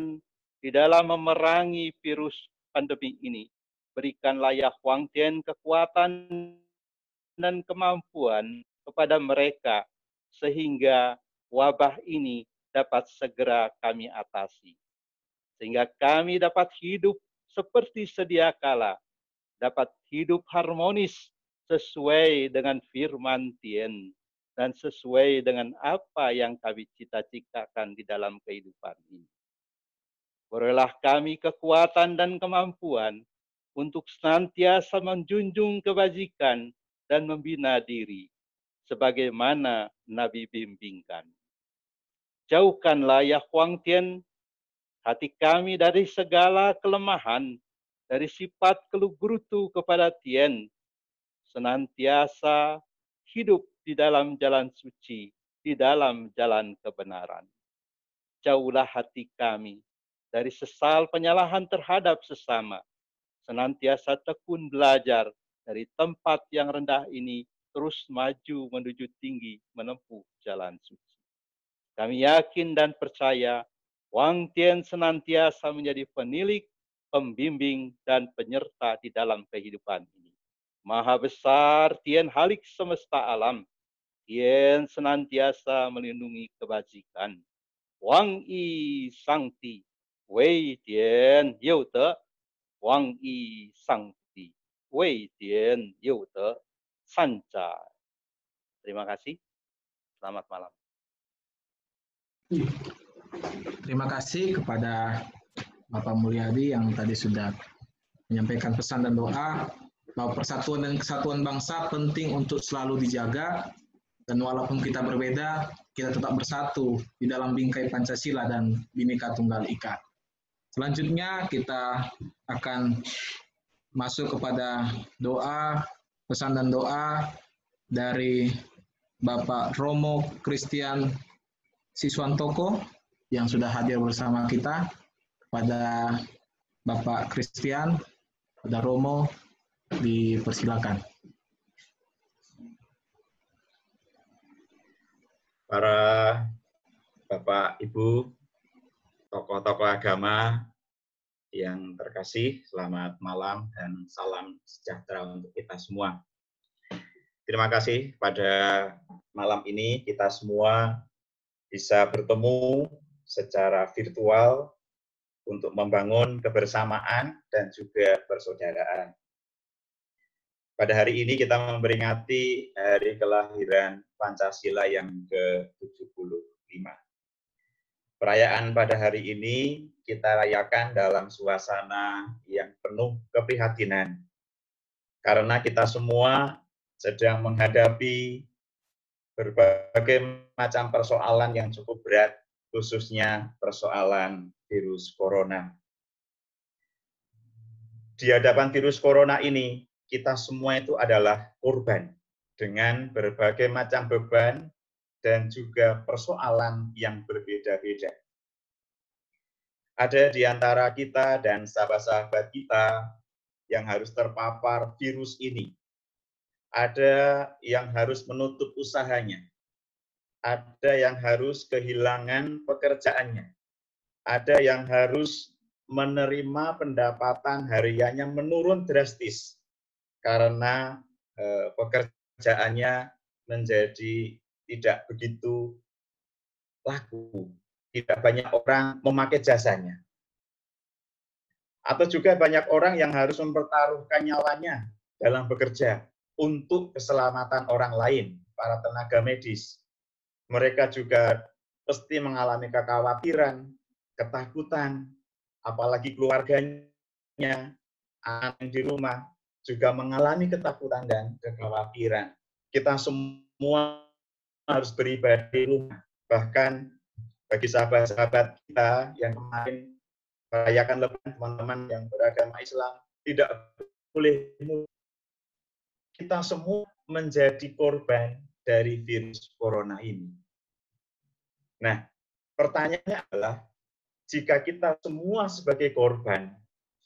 di dalam memerangi virus pandemi ini. Berikanlah ya Huang Tian kekuatan dan kemampuan kepada mereka sehingga wabah ini dapat segera kami atasi. Sehingga kami dapat hidup seperti sedia kala, dapat hidup harmonis sesuai dengan firman Tian dan sesuai dengan apa yang kami cita-citakan di dalam kehidupan ini. Berilah kami kekuatan dan kemampuan untuk senantiasa menjunjung kebajikan dan membina diri, sebagaimana Nabi bimbingkan. Jauhkanlah ya Huang Tian hati kami dari segala kelemahan, dari sifat kelugurutu kepada Tian, senantiasa hidup di dalam jalan suci, di dalam jalan kebenaran. Jauhlah hati kami dari sesal penyalahan terhadap sesama, senantiasa tekun belajar dari tempat yang rendah ini terus maju menuju tinggi menempuh jalan suci. Kami yakin dan percaya Wang Tien senantiasa menjadi penilik, pembimbing, dan penyerta di dalam kehidupan ini. Maha besar Tien Halik semesta alam, Tien senantiasa melindungi kebajikan. Wang Yi Sangti, Wei Tien You Te, Wang Yi Sangti, Wei Tien You Te, Sanca. Terima kasih. Selamat malam. Terima kasih kepada Bapak Mulyadi yang tadi sudah menyampaikan pesan dan doa bahwa persatuan dan kesatuan bangsa penting untuk selalu dijaga, dan walaupun kita berbeda, kita tetap bersatu di dalam bingkai Pancasila dan Bhinneka Tunggal Ika. Selanjutnya kita akan masuk kepada doa, pesan dan doa dari Bapak Romo Christian Siswantoko yang sudah hadir bersama kita. Kepada Bapak Christian, pada Romo, dipersilakan. Para Bapak, Ibu, tokoh-tokoh agama yang terkasih, selamat malam dan salam sejahtera untuk kita semua. Terima kasih pada malam ini kita semua bisa bertemu secara virtual untuk membangun kebersamaan dan juga persaudaraan. Pada hari ini kita memperingati hari kelahiran Pancasila yang ke-75. Perayaan pada hari ini kita rayakan dalam suasana yang penuh keprihatinan, karena kita semua sedang menghadapi berbagai macam persoalan yang cukup berat, khususnya persoalan virus corona. Di hadapan virus corona ini, kita semua itu adalah korban dengan berbagai macam beban dan juga persoalan yang berbeda-beda. Ada di antara kita dan sahabat-sahabat kita yang harus terpapar virus ini. Ada yang harus menutup usahanya. Ada yang harus kehilangan pekerjaannya. Ada yang harus menerima pendapatan hariannya menurun drastis karena pekerjaannya menjadi tidak begitu laku. Tidak banyak orang memakai jasanya. Atau juga banyak orang yang harus mempertaruhkan nyawanya dalam bekerja untuk keselamatan orang lain, para tenaga medis. Mereka juga pasti mengalami kekhawatiran, ketakutan, apalagi keluarganya, anak yang di rumah, juga mengalami ketakutan dan kekhawatiran. Kita semua harus beribadah di rumah. Bahkan bagi sahabat-sahabat kita yang kemarin merayakan Lebaran, teman-teman yang beragama Islam, tidak boleh. Kita semua menjadi korban dari virus corona ini. Nah, pertanyaannya adalah, jika kita semua sebagai korban,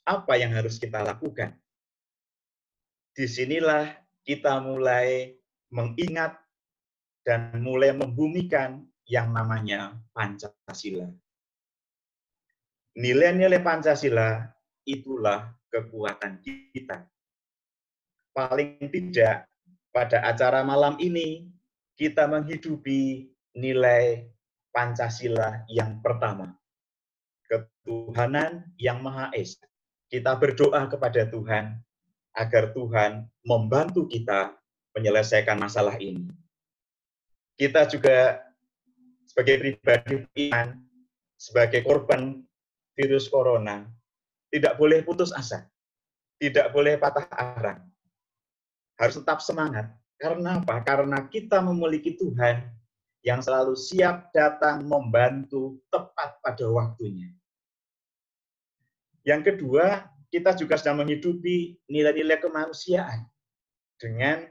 apa yang harus kita lakukan? Disinilah kita mulai mengingat dan mulai membumikan yang namanya Pancasila. Nilai-nilai Pancasila itulah kekuatan kita. Paling tidak pada acara malam ini kita menghidupi nilai Pancasila yang pertama. Ketuhanan yang Maha Esa. Kita berdoa kepada Tuhan agar Tuhan membantu kita menyelesaikan masalah ini. Kita juga sebagai pribadi iman, sebagai korban virus corona, tidak boleh putus asa, tidak boleh patah arang. Harus tetap semangat. Karena apa? Karena kita memiliki Tuhan yang selalu siap datang membantu tepat pada waktunya. Yang kedua, kita juga sedang menghidupi nilai-nilai kemanusiaan dengan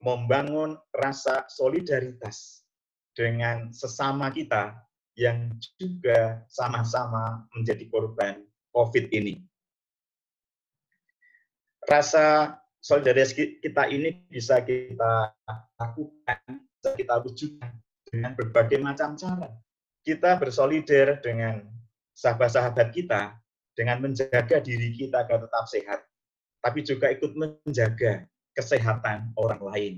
membangun rasa solidaritas dengan sesama kita yang juga sama-sama menjadi korban COVID ini. Rasa solidaritas kita ini bisa kita lakukan, bisa kita wujudkan dengan berbagai macam cara. Kita bersolidar dengan sahabat-sahabat kita, dengan menjaga diri kita agar tetap sehat, tapi juga ikut menjaga kesehatan orang lain,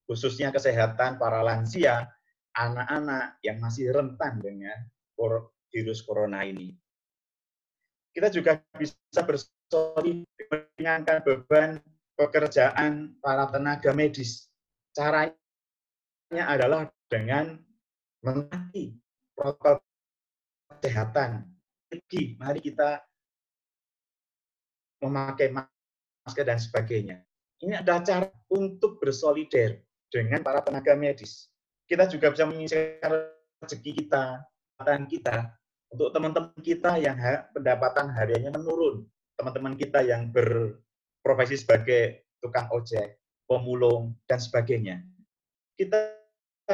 khususnya kesehatan para lansia, anak-anak yang masih rentan dengan virus corona ini. Kita juga bisa bersolidaritas meringankan beban pekerjaan para tenaga medis. Caranya adalah dengan menaati protokol kesehatan. Mari kita memakai masker dan sebagainya. Ini adalah cara untuk bersolidar dengan para tenaga medis. Kita juga bisa menyisihkan rezeki kita, pendapatan kita, untuk teman-teman kita yang pendapatan hariannya menurun, teman-teman kita yang berprofesi sebagai tukang ojek, pemulung, dan sebagainya. Kita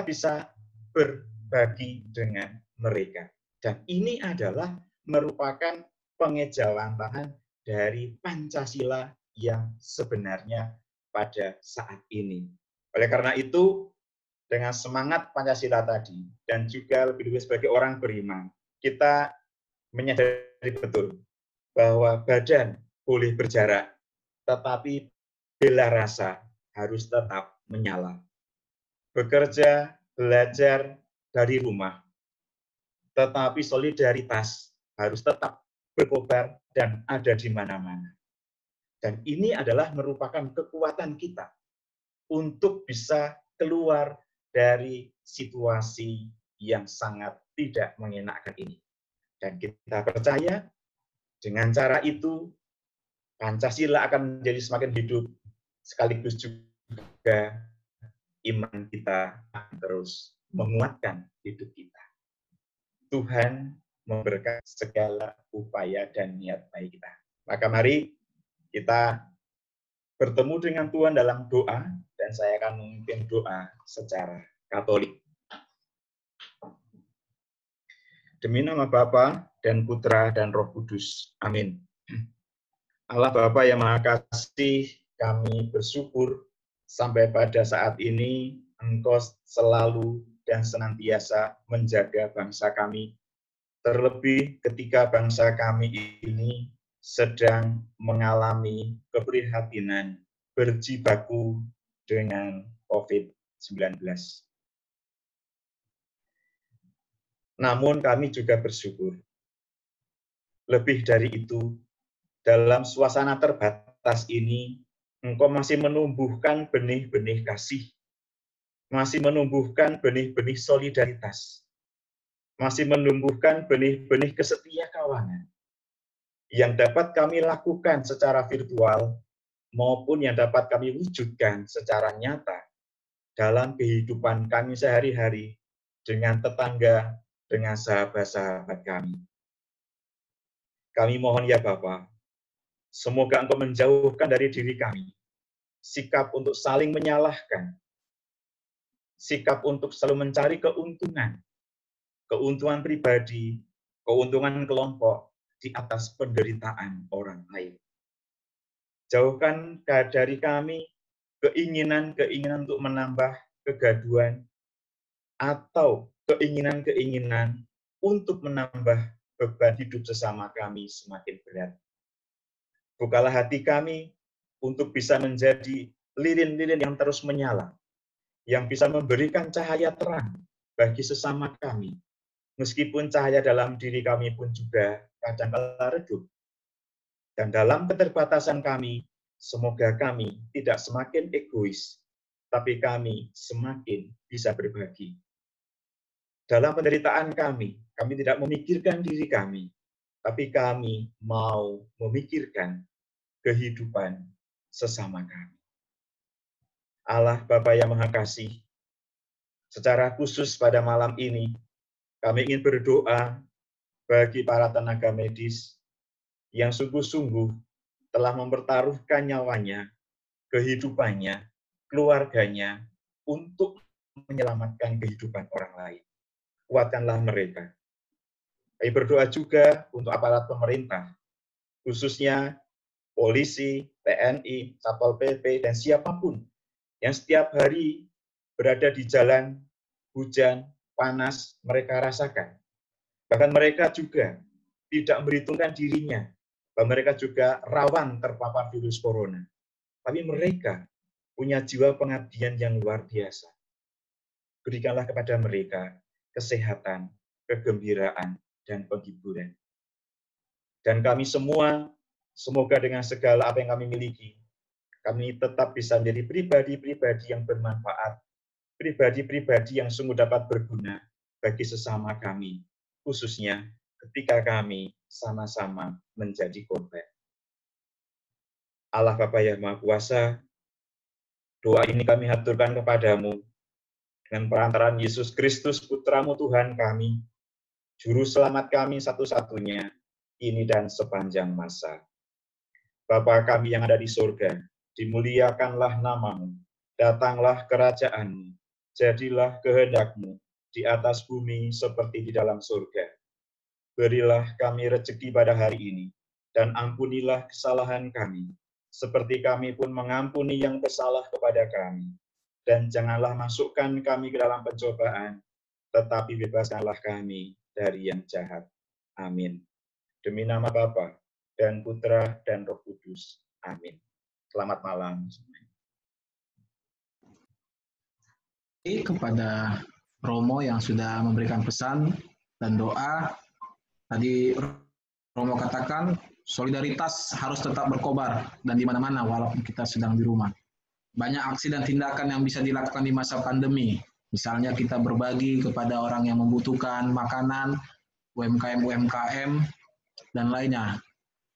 bisa berbagi dengan mereka. Dan ini adalah merupakan pengejawantahan dari Pancasila yang sebenarnya pada saat ini. Oleh karena itu, dengan semangat Pancasila tadi, dan juga lebih dulu sebagai orang beriman, kita menyadari betul bahwa badan boleh berjarak, tetapi bela rasa harus tetap menyala. Bekerja, belajar dari rumah, tetapi solidaritas harus tetap berkobar dan ada di mana-mana. Dan ini adalah merupakan kekuatan kita untuk bisa keluar dari situasi yang sangat tidak mengenakan ini. Dan kita percaya dengan cara itu Pancasila akan menjadi semakin hidup, sekaligus juga iman kita akan terus menguatkan hidup kita. Tuhan memberkati segala upaya dan niat baik kita. Maka mari kita bertemu dengan Tuhan dalam doa, dan saya akan memimpin doa secara Katolik. Demi nama Bapa dan Putra dan Roh Kudus. Amin. Allah Bapa yang Maha Kasih, kami bersyukur sampai pada saat ini Engkau selalu dan senantiasa menjaga bangsa kami, terlebih ketika bangsa kami ini sedang mengalami keprihatinan berjibaku dengan COVID-19. Namun kami juga bersyukur. Lebih dari itu, dalam suasana terbatas ini, Engkau masih menumbuhkan benih-benih kasih, masih menumbuhkan benih-benih solidaritas, masih menumbuhkan benih-benih kesetiakawanan yang dapat kami lakukan secara virtual maupun yang dapat kami wujudkan secara nyata dalam kehidupan kami sehari-hari dengan tetangga, dengan sahabat-sahabat kami. Kami mohon ya Bapa, semoga Engkau menjauhkan dari diri kami sikap untuk saling menyalahkan, sikap untuk selalu mencari keuntungan pribadi, keuntungan kelompok di atas penderitaan orang lain. Jauhkan dari kami keinginan-keinginan untuk menambah kegaduhan atau keinginan-keinginan untuk menambah beban hidup sesama kami semakin berat. Bukalah hati kami untuk bisa menjadi lilin-lilin yang terus menyala, yang bisa memberikan cahaya terang bagi sesama kami, meskipun cahaya dalam diri kami pun juga kadang-kala redup. Dan dalam keterbatasan kami, semoga kami tidak semakin egois, tapi kami semakin bisa berbagi. Dalam penderitaan kami tidak memikirkan diri kami, tapi kami mau memikirkan kehidupan sesama kami. Allah Bapa yang Maha Kasih, secara khusus pada malam ini, kami ingin berdoa bagi para tenaga medis yang sungguh-sungguh telah mempertaruhkan nyawanya, kehidupannya, keluarganya, untuk menyelamatkan kehidupan orang lain. Kuatkanlah mereka. Kami berdoa juga untuk aparat pemerintah, khususnya polisi, TNI, Satpol PP, dan siapapun yang setiap hari berada di jalan, hujan, panas, mereka rasakan. Bahkan mereka juga tidak memperhitungkan dirinya, bahwa mereka juga rawan terpapar virus corona. Tapi mereka punya jiwa pengabdian yang luar biasa. Berikanlah kepada mereka kesehatan, kegembiraan, dan penghiburan. Dan kami semua, semoga dengan segala apa yang kami miliki, kami tetap bisa menjadi pribadi-pribadi yang bermanfaat, pribadi-pribadi yang sungguh dapat berguna bagi sesama kami, khususnya ketika kami sama-sama menjadi korban. Allah Bapa yang Maha Kuasa, doa ini kami haturkan kepadamu dengan perantaraan Yesus Kristus, Putramu Tuhan kami, Juru Selamat kami satu-satunya, ini dan sepanjang masa. Bapa kami yang ada di surga, dimuliakanlah namamu, datanglah kerajaanmu, jadilah kehendakmu di atas bumi seperti di dalam surga. Berilah kami rezeki pada hari ini, dan ampunilah kesalahan kami, seperti kami pun mengampuni yang bersalah kepada kami. Dan janganlah masukkan kami ke dalam pencobaan, tetapi bebaskanlah kami dari yang jahat. Amin. Demi nama Bapa dan Putra dan Roh Kudus. Amin. Selamat malam. Kepada Romo yang sudah memberikan pesan dan doa. Tadi Romo katakan solidaritas harus tetap berkobar dan di mana-mana walaupun kita sedang di rumah. Banyak aksi dan tindakan yang bisa dilakukan di masa pandemi. Misalnya kita berbagi kepada orang yang membutuhkan makanan, UMKM, dan lainnya.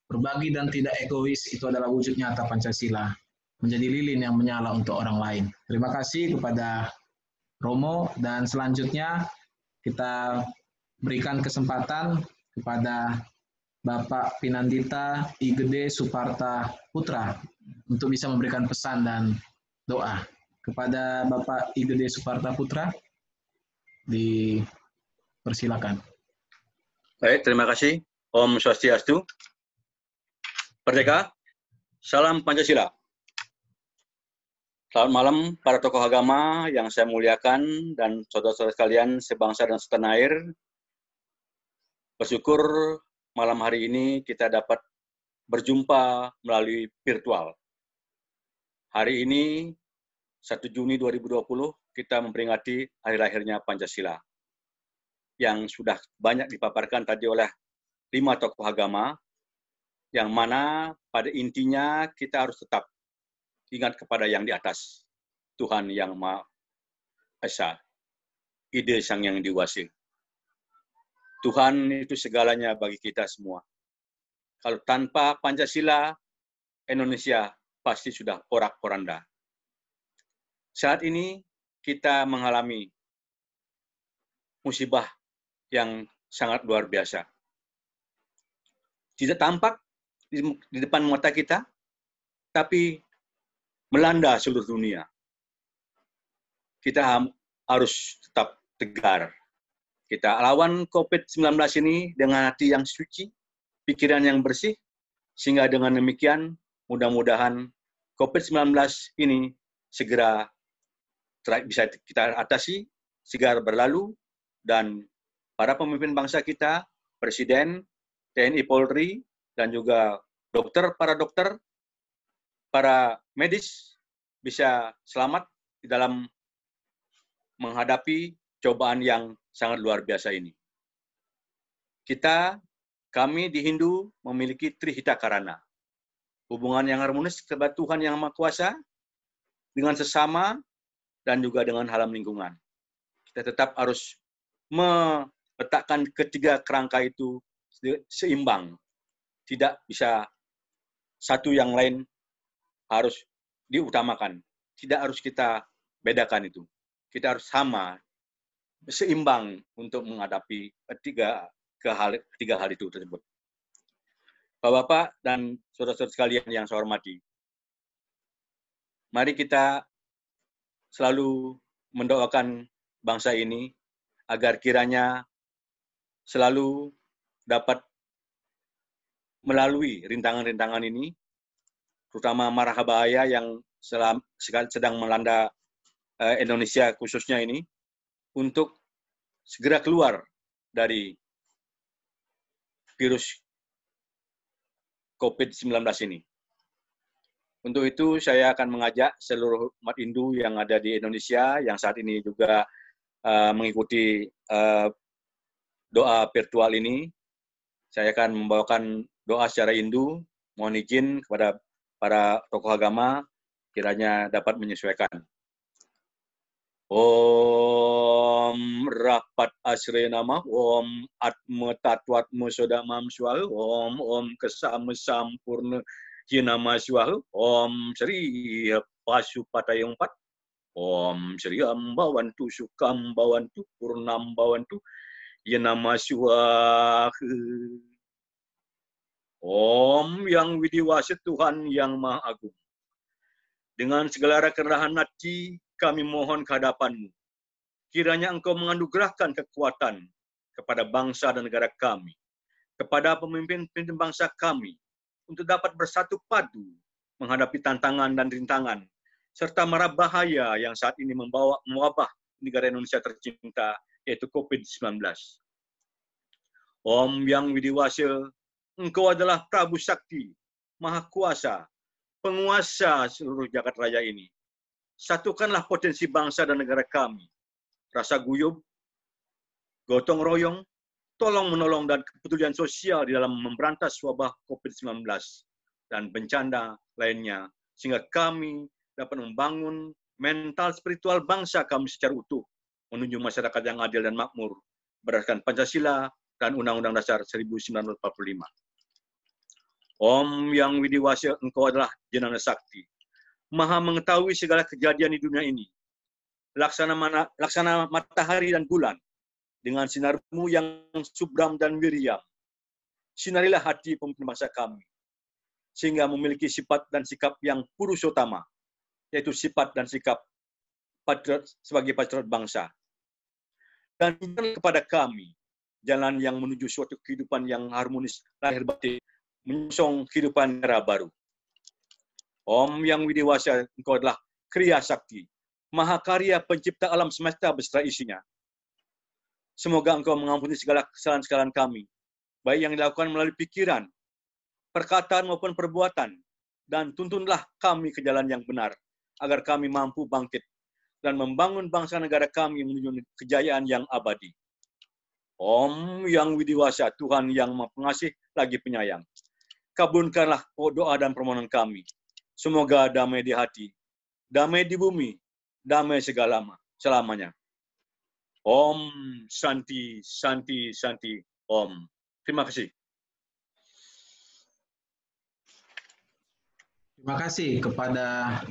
Berbagi dan tidak egois itu adalah wujud nyata Pancasila. Menjadi lilin yang menyala untuk orang lain. Terima kasih kepada Romo dan selanjutnya kita berikan kesempatan kepada Bapak Pinandita I Gede Suparta Putra untuk bisa memberikan pesan dan doa. Kepada Bapak I Gede Suparta Putra, dipersilakan. Baik, terima kasih. Om Swastiastu. Merdeka. Salam Pancasila. Selamat malam para tokoh agama yang saya muliakan dan saudara-saudara sekalian sebangsa dan setanah air. Bersyukur malam hari ini kita dapat berjumpa melalui virtual. Hari ini 1 Juni 2020 kita memperingati hari lahirnya Pancasila yang sudah banyak dipaparkan tadi oleh 5 tokoh agama, yang mana pada intinya kita harus tetap ingat kepada yang di atas, Tuhan yang Maha Esa, ide Sang Yang Diwasi. Tuhan itu segalanya bagi kita semua. Kalau tanpa Pancasila, Indonesia pasti sudah porak-poranda. Saat ini kita mengalami musibah yang sangat luar biasa. Tidak tampak di depan mata kita, tapi melanda seluruh dunia. Kita harus tetap tegar. Kita lawan COVID-19 ini dengan hati yang suci, pikiran yang bersih, sehingga dengan demikian mudah-mudahan COVID-19 ini segera bisa kita atasi, segera berlalu, dan para pemimpin bangsa kita, Presiden, TNI Polri, dan juga para dokter, para medis bisa selamat di dalam menghadapi cobaan yang sangat luar biasa ini. Kami di Hindu memiliki Trihita Karana, hubungan yang harmonis kepada Tuhan Yang Maha Kuasa, dengan sesama, dan juga dengan alam lingkungan. Kita tetap harus meletakkan ketiga kerangka itu seimbang. Tidak bisa satu yang lain harus diutamakan. Tidak harus kita bedakan itu. Kita harus sama, seimbang untuk menghadapi ketiga hal itu tersebut. Bapak-bapak dan saudara-saudara sekalian yang saya hormati, mari kita selalu mendoakan bangsa ini agar kiranya selalu dapat melalui rintangan-rintangan ini terutama mara bahaya yang sedang melanda Indonesia khususnya ini, untuk segera keluar dari virus COVID-19 ini. Untuk itu saya akan mengajak seluruh umat Hindu yang ada di Indonesia yang saat ini juga mengikuti doa virtual ini. Saya akan membawakan doa secara Hindu, mohon izin kepada para tokoh agama kiranya dapat menyesuaikan. Om Rapat Asre Nama, Om Atma Tatwat Musodamam Swahu, Om Kesama Sampurna Hinama Swahu, Om Sri Pasupatayong Pat, Om Sri Ambawantu Sukam Bawantu Purnam Bawantu Hinama Swahu. Om yang widiwasa Tuhan yang Maha Agung. Dengan segala kerendahan hati kami mohon kehadapan-Mu. Kiranya Engkau menganugerahkan kekuatan kepada bangsa dan negara kami, kepada pemimpin-pemimpin bangsa kami, untuk dapat bersatu padu menghadapi tantangan dan rintangan, serta mara bahaya yang saat ini mewabah negara Indonesia tercinta, yaitu COVID-19. Om yang widiwasa, Engkau adalah Prabu Sakti, Maha Kuasa, penguasa seluruh jagat raya ini. Satukanlah potensi bangsa dan negara kami. Rasa guyub, gotong royong, tolong-menolong dan kepedulian sosial di dalam memberantas wabah COVID-19 dan bencana lainnya, sehingga kami dapat membangun mental spiritual bangsa kami secara utuh, menuju masyarakat yang adil dan makmur, berdasarkan Pancasila dan Undang-Undang Dasar 1945. Om yang widiwasa, Engkau adalah Jenana Sakti, Maha mengetahui segala kejadian di dunia ini. Laksana matahari dan bulan, dengan sinar-Mu yang subram dan wiriam. Sinarilah hati pemimpin bangsa kami, sehingga memiliki sifat dan sikap yang purushotama, yaitu sifat dan sikap patriot sebagai patriot bangsa. Dan tunjukkanlah kepada kami jalan yang menuju suatu kehidupan yang harmonis lahir batin, menyosong kehidupan era baru. Om yang widiwasa, Engkau adalah Kriya Sakti, Maha Karya pencipta alam semesta beserta isinya. Semoga Engkau mengampuni segala kesalahan-kesalahan kami, baik yang dilakukan melalui pikiran, perkataan maupun perbuatan, dan tuntunlah kami ke jalan yang benar, agar kami mampu bangkit dan membangun bangsa negara kami menuju kejayaan yang abadi. Om yang widiwasa, Tuhan yang Maha Pengasih lagi penyayang, kabulkanlah doa dan permohonan kami. Semoga damai di hati, damai di bumi, damai selamanya. Om Santi, Santi, Santi, Om. Terima kasih. Terima kasih kepada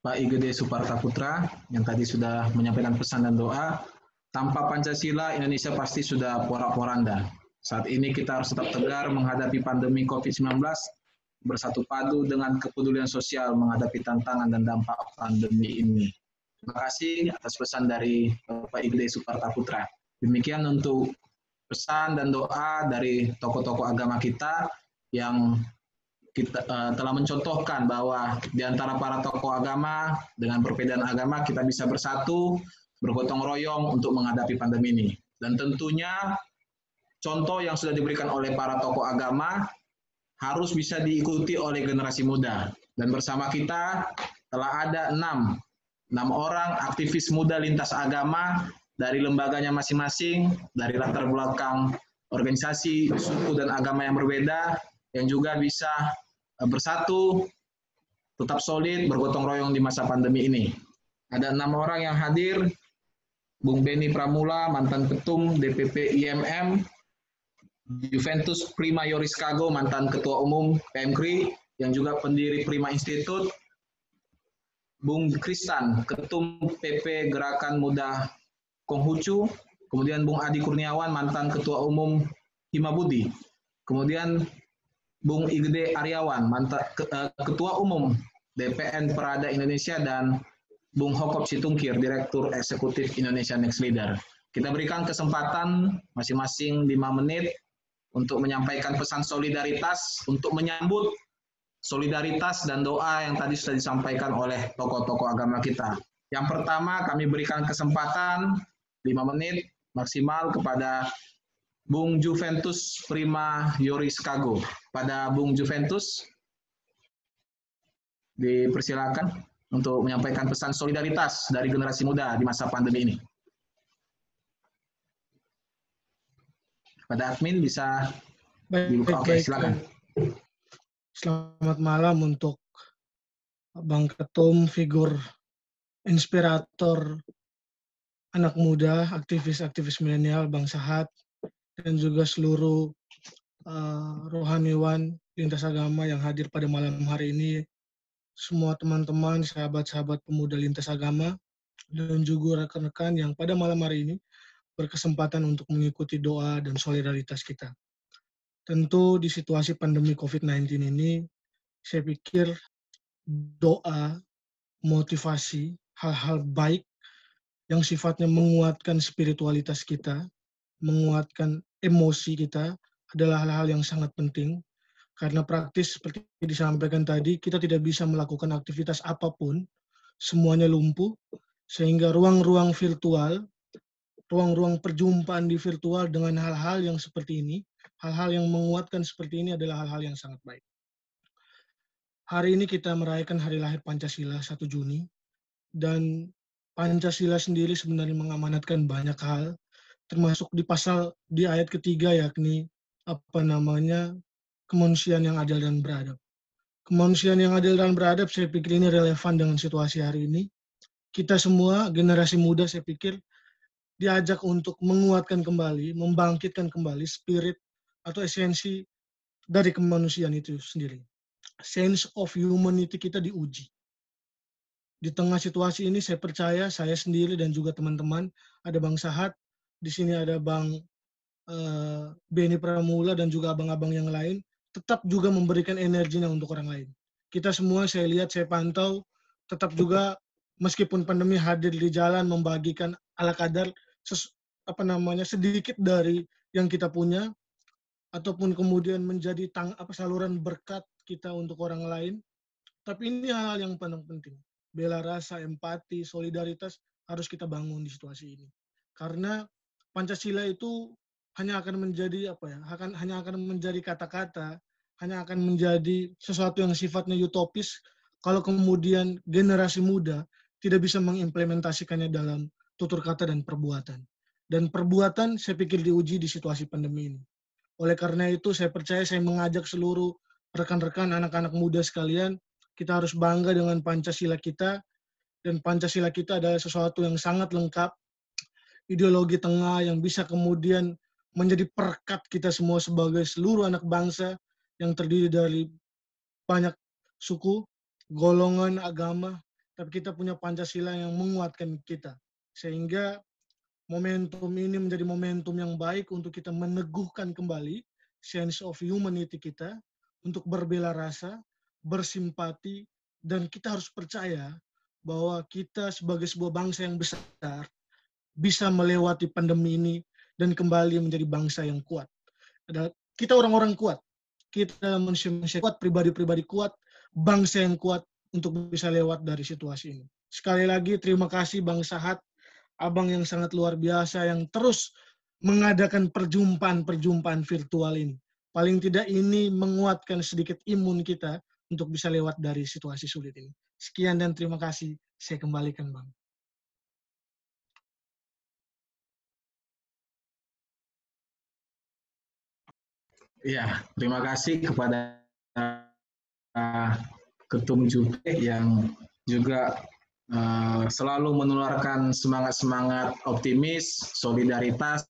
Pak IGD Suparta Putra yang tadi sudah menyampaikan pesan dan doa. Tanpa Pancasila, Indonesia pasti sudah porak-poranda. Saat ini kita harus tetap tegar menghadapi pandemi COVID-19, bersatu padu dengan kepedulian sosial menghadapi tantangan dan dampak pandemi ini. Terima kasih atas pesan dari Bapak IGD Suparta Putra. Demikian untuk pesan dan doa dari tokoh-tokoh agama kita yang kita telah mencontohkan bahwa di antara para tokoh agama dengan perbedaan agama kita bisa bersatu, bergotong royong untuk menghadapi pandemi ini. Dan tentunya contoh yang sudah diberikan oleh para tokoh agama harus bisa diikuti oleh generasi muda. Dan bersama kita telah ada 6 orang aktivis muda lintas agama dari lembaganya masing-masing, dari latar belakang organisasi, suku, dan agama yang berbeda, yang juga bisa bersatu, tetap solid, bergotong royong di masa pandemi ini. Ada 6 orang yang hadir, Bung Beni Pramula, mantan ketum DPP IMM, Juventus Prima Yoriskago, mantan Ketua Umum PMKRI, yang juga pendiri Prima Institute, Bung Kristan, Ketum PP Gerakan Muda Konghucu, kemudian Bung Adi Kurniawan, mantan Ketua Umum Himabudi, kemudian Bung IGD Aryawan, mantan Ketua Umum DPN Perada Indonesia, dan Bung Hokop Situngkir, Direktur Eksekutif Indonesia Next Leader. Kita berikan kesempatan masing-masing 5 menit untuk menyampaikan pesan solidaritas untuk menyambut solidaritas dan doa yang tadi sudah disampaikan oleh tokoh-tokoh agama kita. Yang pertama, kami berikan kesempatan 5 menit maksimal kepada Bung Juventus Prima Yoris Kago. Pada Bung Juventus, dipersilakan untuk menyampaikan pesan solidaritas dari generasi muda di masa pandemi ini. Pada admin bisa dibuka. Oke, silakan. Selamat malam untuk Bang Ketum, figur inspirator anak muda, aktivis-aktivis milenial, Bang Sahat, dan juga seluruh rohaniwan lintas agama yang hadir pada malam hari ini, semua teman-teman, sahabat-sahabat pemuda lintas agama, dan juga rekan-rekan yang pada malam hari ini berkesempatan untuk mengikuti doa dan solidaritas kita. Tentu di situasi pandemi COVID-19 ini, saya pikir doa, motivasi, hal-hal baik yang sifatnya menguatkan spiritualitas kita, menguatkan emosi kita, adalah hal-hal yang sangat penting. Karena praktis seperti disampaikan tadi, kita tidak bisa melakukan aktivitas apapun, semuanya lumpuh, sehingga ruang-ruang virtual, ruang-ruang perjumpaan di virtual dengan hal-hal yang seperti ini, hal-hal yang menguatkan seperti ini adalah hal-hal yang sangat baik. Hari ini kita merayakan hari lahir Pancasila 1 Juni, dan Pancasila sendiri sebenarnya mengamanatkan banyak hal, termasuk di ayat ketiga, yakni kemanusiaan yang adil dan beradab. Kemanusiaan yang adil dan beradab, saya pikir ini relevan dengan situasi hari ini. Kita semua, generasi muda, saya pikir diajak untuk menguatkan kembali, membangkitkan kembali spirit atau esensi dari kemanusiaan itu sendiri. Sense of humanity kita diuji. Di tengah situasi ini saya percaya saya sendiri dan juga teman-teman, ada Bang Sahat, di sini ada Bang Beni Pramula dan juga abang-abang yang lain, tetap juga memberikan energinya untuk orang lain. Kita semua saya lihat, saya pantau, tetap juga meskipun pandemi hadir di jalan membagikan ala kadar sedikit dari yang kita punya, ataupun kemudian menjadi saluran berkat kita untuk orang lain. Tapi ini hal yang paling penting. Bela rasa, empati, solidaritas harus kita bangun di situasi ini. Karena Pancasila itu hanya akan menjadi hanya akan menjadi kata-kata, hanya akan menjadi sesuatu yang sifatnya utopis kalau kemudian generasi muda tidak bisa mengimplementasikannya dalam tutur kata dan perbuatan. Dan perbuatan saya pikir diuji di situasi pandemi ini. Oleh karena itu saya percaya, saya mengajak seluruh rekan-rekan anak-anak muda sekalian, kita harus bangga dengan Pancasila kita, dan Pancasila kita adalah sesuatu yang sangat lengkap, ideologi tengah yang bisa kemudian menjadi perekat kita semua sebagai seluruh anak bangsa yang terdiri dari banyak suku, golongan, agama, tapi kita punya Pancasila yang menguatkan kita. Sehingga momentum ini menjadi momentum yang baik untuk kita meneguhkan kembali sense of humanity kita, untuk berbela rasa, bersimpati, dan kita harus percaya bahwa kita sebagai sebuah bangsa yang besar bisa melewati pandemi ini dan kembali menjadi bangsa yang kuat. Kita orang-orang kuat, kita manusia kuat, pribadi-pribadi kuat, bangsa yang kuat untuk bisa lewat dari situasi ini. Sekali lagi terima kasih Bang Sahat, abang yang sangat luar biasa yang terus mengadakan perjumpaan virtual ini. Paling tidak ini menguatkan sedikit imun kita untuk bisa lewat dari situasi sulit ini. Sekian dan terima kasih. Saya kembalikan, Bang. Iya, terima kasih kepada Ketum Juve yang juga selalu menularkan semangat-semangat optimis, solidaritas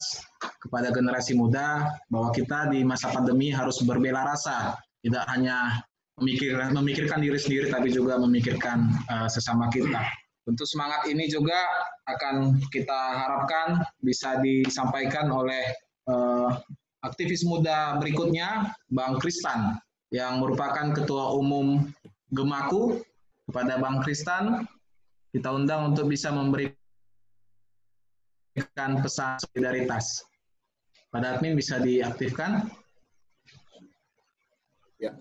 kepada generasi muda, bahwa kita di masa pandemi harus berbela rasa, tidak hanya memikirkan diri sendiri, tapi juga memikirkan sesama kita. Tentu semangat ini juga akan kita harapkan bisa disampaikan oleh aktivis muda berikutnya, Bang Kristan, yang merupakan Ketua Umum Gemaku. Kepada Bang Kristan, kita undang untuk bisa memberikan pesan solidaritas. Pada admin bisa diaktifkan. Ya.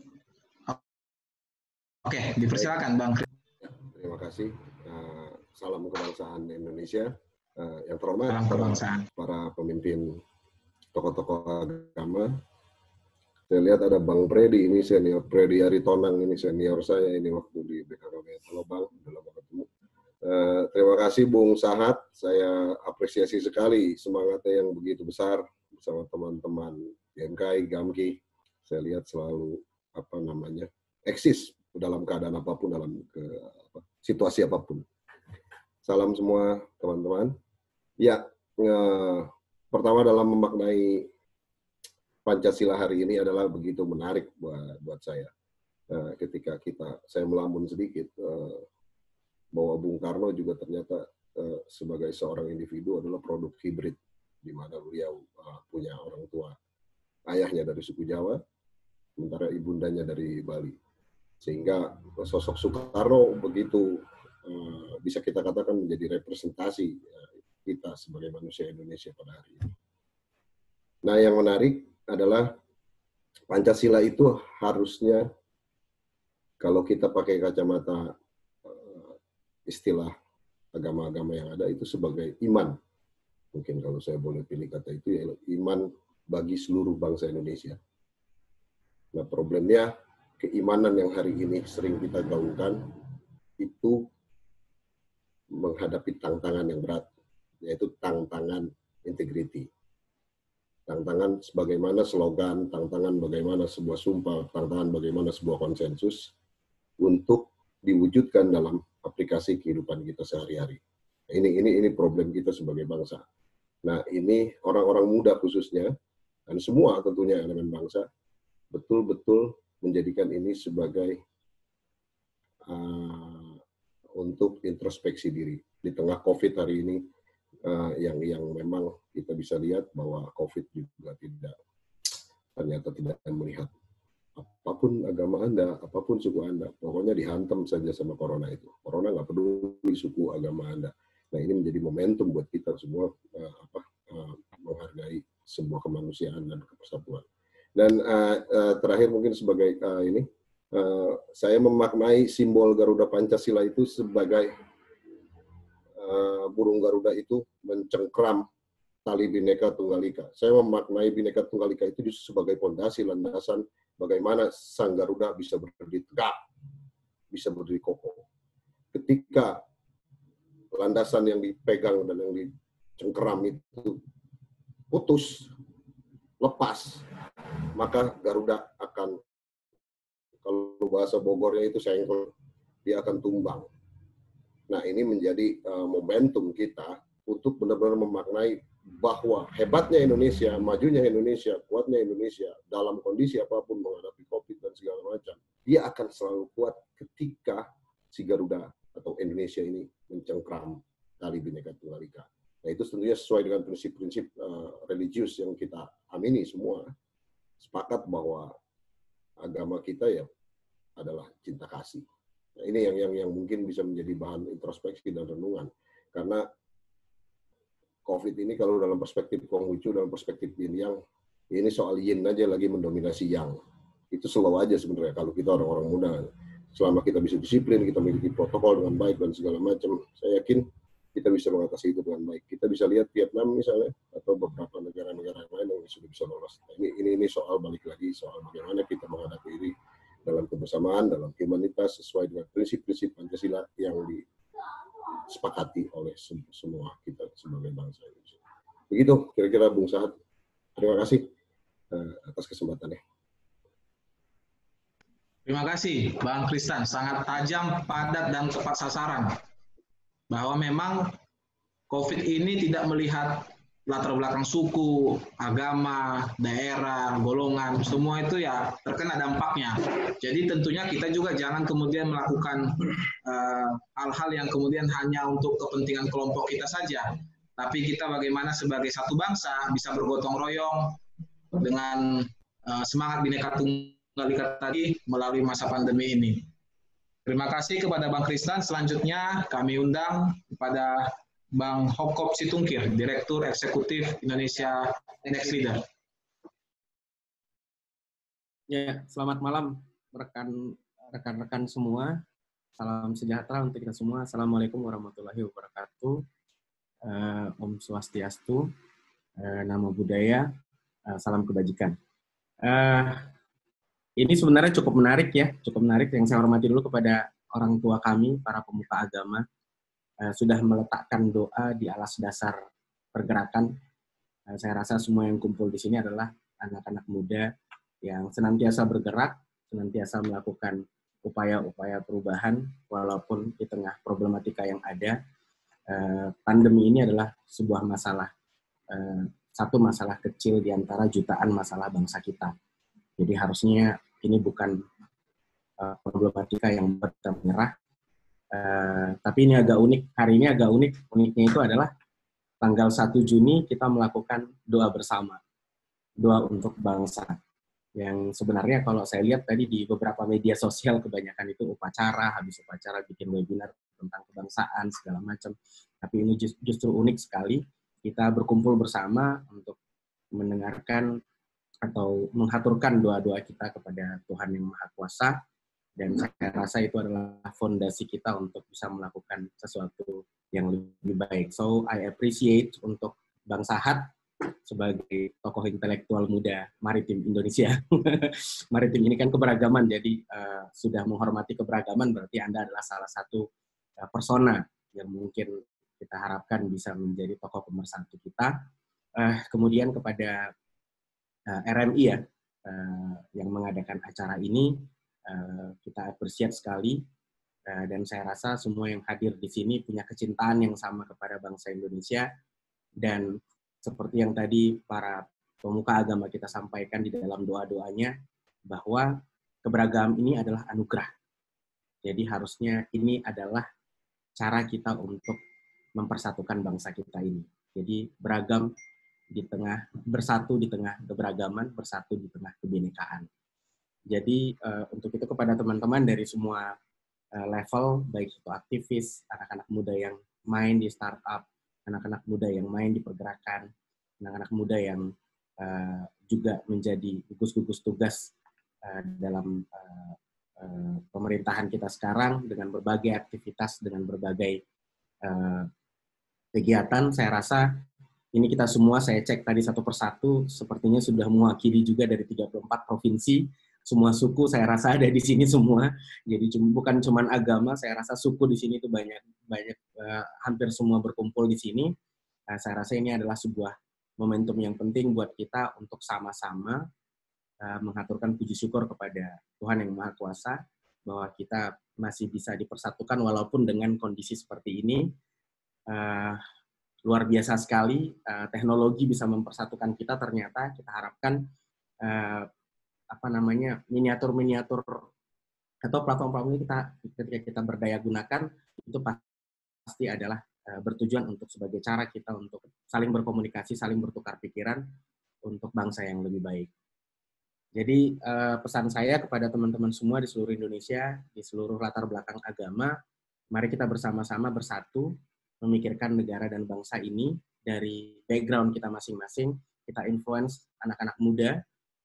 Oke, dipersilakan Bang. Terima kasih. Salam kebangsaan Indonesia. Yang terhormat Salam kebangsaan. para pemimpin tokoh-tokoh agama. Saya lihat ada Bang Predi, ini senior, Predi Aritonang, ini senior saya ini waktu di BKKB. Halo Bang, udah lama ketemu. Terima kasih Bung Sahat, saya apresiasi sekali semangatnya yang begitu besar bersama teman-teman DMKI, GAMKI. Saya lihat selalu eksis dalam keadaan apapun, dalam situasi apapun. Salam semua teman-teman. Ya, pertama dalam memaknai Pancasila hari ini adalah begitu menarik buat saya. Ketika saya melamun sedikit bahwa Bung Karno juga ternyata sebagai seorang individu adalah produk hibrid, di mana beliau punya orang tua, ayahnya dari suku Jawa, sementara ibundanya dari Bali. Sehingga sosok Soekarno begitu bisa kita katakan menjadi representasi kita sebagai manusia Indonesia pada hari ini. Nah, yang menarik adalah Pancasila itu harusnya, kalau kita pakai kacamata istilah agama-agama yang ada, itu sebagai iman. Mungkin kalau saya boleh pilih kata itu, ya iman bagi seluruh bangsa Indonesia. Nah, problemnya keimanan yang hari ini sering kita gaungkan itu menghadapi tantangan yang berat, yaitu tantangan integriti. Tantangan sebagaimana slogan, tantangan bagaimana sebuah sumpah, tantangan bagaimana sebuah konsensus untuk diwujudkan dalam aplikasi kehidupan kita sehari-hari. Ini problem kita sebagai bangsa. Nah, ini orang-orang muda khususnya, dan semua tentunya elemen bangsa, betul-betul menjadikan ini sebagai untuk introspeksi diri. Di tengah COVID hari ini, yang memang kita bisa lihat bahwa COVID juga ternyata tidak melihat apapun agama Anda, apapun suku Anda, pokoknya dihantam saja sama corona itu. Corona nggak peduli suku agama Anda. Nah, ini menjadi momentum buat kita semua menghargai sebuah kemanusiaan dan persatuan. Dan terakhir mungkin sebagai saya memaknai simbol Garuda Pancasila itu sebagai burung Garuda itu mencengkram tali Bhinneka Tunggal Ika. Saya memaknai Bhinneka Tunggal Ika itu justru sebagai fondasi, landasan bagaimana sang Garuda bisa berdiri tegak, bisa berdiri kokoh. Ketika landasan yang dipegang dan yang dicengkeram itu putus, lepas, maka Garuda akan, kalau bahasa Bogornya itu sengkel, dia akan tumbang. Nah, ini menjadi momentum kita untuk benar-benar memaknai bahwa hebatnya Indonesia, majunya Indonesia, kuatnya Indonesia dalam kondisi apapun menghadapi COVID dan segala macam, dia akan selalu kuat ketika si Garuda atau Indonesia ini mencengkram tali Bhinneka Tunggal Ika. Nah, itu tentunya sesuai dengan prinsip-prinsip religius yang kita amini semua. Sepakat bahwa agama kita ya adalah cinta kasih. Nah, ini yang mungkin bisa menjadi bahan introspeksi dan renungan. Karena COVID ini kalau dalam perspektif Konghucu, dalam perspektif Yin Yang, ini soal Yin aja lagi mendominasi Yang. Itu slow aja sebenarnya kalau kita orang-orang muda. Selama kita bisa disiplin, kita memiliki protokol dengan baik dan segala macam, saya yakin kita bisa mengatasi itu dengan baik. Kita bisa lihat Vietnam misalnya, atau beberapa negara-negara yang lain yang sudah bisa lolos. Nah, ini soal balik lagi, soal bagaimana kita menghadapi ini dalam kebersamaan, dalam humanitas, sesuai dengan prinsip-prinsip Pancasila yang disepakati oleh semua kita sebagai bangsa Indonesia. Begitu kira-kira Bung Sahat. Terima kasih atas kesempatannya. Terima kasih Bang Kristan, sangat tajam, padat, dan tepat sasaran. Bahwa memang COVID ini tidak melihat latar belakang suku, agama, daerah, golongan, semua itu ya terkena dampaknya. Jadi tentunya kita juga jangan kemudian melakukan hal-hal yang kemudian hanya untuk kepentingan kelompok kita saja. Tapi kita bagaimana sebagai satu bangsa bisa bergotong royong dengan semangat Bhinneka Tunggal Ika tadi melalui masa pandemi ini. Terima kasih kepada Bang Kristan. Selanjutnya kami undang kepada Bang Hokop Situngkir, Direktur Eksekutif Indonesia Next Leader. Ya, selamat malam rekan rekan-rekan semua, salam sejahtera untuk kita semua. Assalamualaikum warahmatullahi wabarakatuh. Om Swastiastu, Namo Buddhaya, salam kebajikan. Ini sebenarnya cukup menarik ya, cukup menarik. Yang saya hormati dulu kepada orang tua kami, para pemuka agama, sudah meletakkan doa di alas dasar pergerakan. Saya rasa semua yang kumpul di sini adalah anak-anak muda yang senantiasa bergerak, senantiasa melakukan upaya-upaya perubahan, walaupun di tengah problematika yang ada. Pandemi ini adalah sebuah masalah, satu masalah kecil di antara jutaan masalah bangsa kita. Jadi harusnya ini bukan problematika yang membuat kita menyerah, tapi ini agak unik. Hari ini agak unik. Uniknya itu adalah tanggal 1 Juni kita melakukan doa bersama, doa untuk bangsa. Yang sebenarnya kalau saya lihat tadi di beberapa media sosial kebanyakan itu upacara, habis upacara bikin webinar tentang kebangsaan segala macam. Tapi ini justru unik sekali, kita berkumpul bersama untuk mendengarkan atau menghaturkan doa-doa kita kepada Tuhan Yang Maha Kuasa. Dan saya rasa itu adalah fondasi kita untuk bisa melakukan sesuatu yang lebih baik. So, I appreciate untuk Bang Sahat sebagai tokoh intelektual muda maritim Indonesia. Maritim ini kan keberagaman, jadi sudah menghormati keberagaman, berarti Anda adalah salah satu persona yang mungkin kita harapkan bisa menjadi tokoh pemersatu kita. Kemudian kepada RMI ya, yang mengadakan acara ini, kita appreciate sekali, dan saya rasa semua yang hadir di sini punya kecintaan yang sama kepada bangsa Indonesia, dan seperti yang tadi para pemuka agama kita sampaikan di dalam doa-doanya, bahwa keberagaman ini adalah anugerah. Jadi harusnya ini adalah cara kita untuk mempersatukan bangsa kita ini. Jadi beragam di tengah, bersatu di tengah keberagaman, bersatu di tengah kebinekaan. Jadi untuk itu kepada teman-teman dari semua level, baik itu aktivis, anak-anak muda yang main di startup, anak-anak muda yang main di pergerakan, anak-anak muda yang juga menjadi gugus-gugus tugas dalam pemerintahan kita sekarang dengan berbagai aktivitas, dengan berbagai kegiatan. Saya rasa ini kita semua, saya cek tadi satu persatu, sepertinya sudah mewakili juga dari 34 provinsi. Semua suku saya rasa ada di sini semua. Jadi bukan cuma agama, saya rasa suku di sini itu banyak hampir semua berkumpul di sini. Saya rasa ini adalah sebuah momentum yang penting buat kita untuk sama-sama mengaturkan puji syukur kepada Tuhan Yang Maha Kuasa bahwa kita masih bisa dipersatukan walaupun dengan kondisi seperti ini. Luar biasa sekali, teknologi bisa mempersatukan kita. Ternyata kita harapkan miniatur-miniatur atau platform-platform kita ketika kita berdaya gunakan itu pasti adalah bertujuan untuk sebagai cara kita untuk saling berkomunikasi, saling bertukar pikiran untuk bangsa yang lebih baik. Jadi pesan saya kepada teman-teman semua di seluruh Indonesia, di seluruh latar belakang agama, mari kita bersama-sama bersatu memikirkan negara dan bangsa ini dari background kita masing-masing. Kita influence anak-anak muda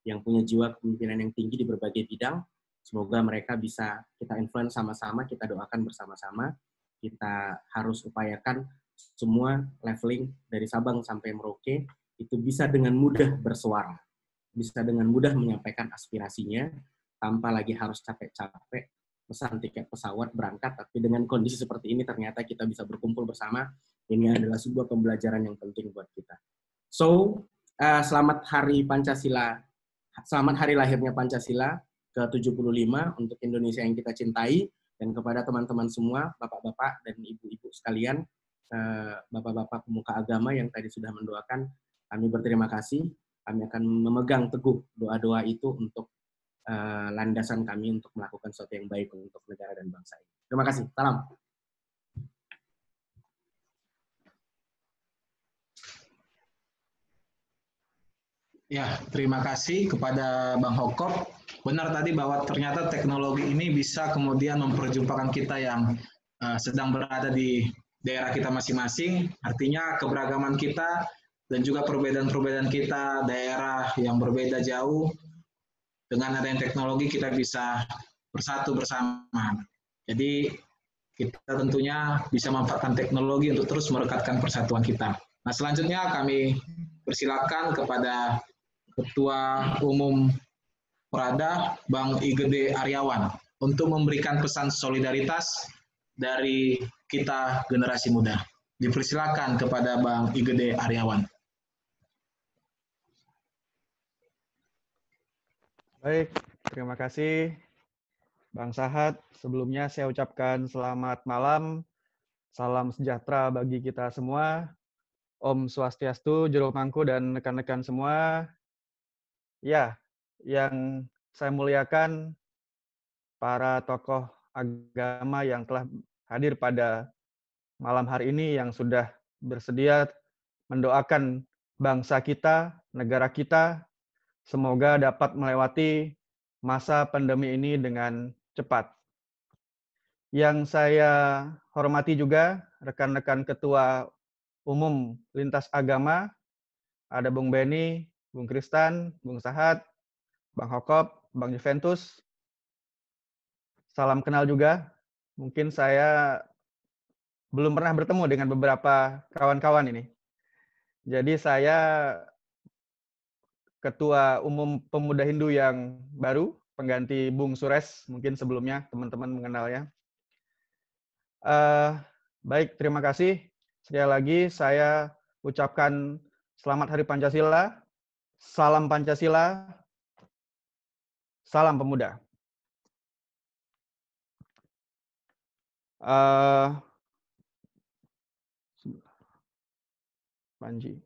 yang punya jiwa kepemimpinan yang tinggi di berbagai bidang. Semoga mereka bisa kita influence sama-sama, kita doakan bersama-sama. Kita harus upayakan semua leveling dari Sabang sampai Merauke itu bisa dengan mudah bersuara, bisa dengan mudah menyampaikan aspirasinya, tanpa lagi harus capek-capek pesan tiket pesawat berangkat, tapi dengan kondisi seperti ini ternyata kita bisa berkumpul bersama. Ini adalah sebuah pembelajaran yang penting buat kita. So, selamat Hari Pancasila, selamat hari lahirnya Pancasila ke-75 untuk Indonesia yang kita cintai, dan kepada teman-teman semua, bapak-bapak dan ibu-ibu sekalian, bapak-bapak pemuka agama yang tadi sudah mendoakan, kami berterima kasih. Kami akan memegang teguh doa-doa itu untuk landasan kami untuk melakukan sesuatu yang baik untuk negara dan bangsa ini. Terima kasih. Salam. Ya, terima kasih kepada Bang Hokop. Benar tadi bahwa ternyata teknologi ini bisa kemudian memperjumpakan kita yang sedang berada di daerah kita masing-masing. Artinya keberagaman kita dan juga perbedaan-perbedaan kita, daerah yang berbeda jauh, dengan adanya teknologi kita bisa bersatu bersama. Jadi kita tentunya bisa memanfaatkan teknologi untuk terus merekatkan persatuan kita. Nah, selanjutnya kami persilakan kepada Ketua Umum Prada, Bang Igede Aryawan, untuk memberikan pesan solidaritas dari kita generasi muda. Dipersilakan kepada Bang Igede Aryawan. Baik, terima kasih Bang Sahat. Sebelumnya saya ucapkan selamat malam, salam sejahtera bagi kita semua. Om Swastiastu, Juru Mangku, dan rekan-rekan semua. Ya, yang saya muliakan para tokoh agama yang telah hadir pada malam hari ini, yang sudah bersedia mendoakan bangsa kita, negara kita, semoga dapat melewati masa pandemi ini dengan cepat. Yang saya hormati juga rekan-rekan Ketua Umum Lintas Agama, ada Bung Beni, Bung Kristan, Bung Sahat, Bang Hokop, Bang Juventus. Salam kenal juga. Mungkin saya belum pernah bertemu dengan beberapa kawan-kawan ini. Jadi saya Ketua Umum Pemuda Hindu yang baru, pengganti Bung Sures, mungkin sebelumnya teman-teman mengenalnya. Baik, terima kasih. Sekali lagi saya ucapkan selamat Hari Pancasila, salam Pancasila, salam pemuda. Panji.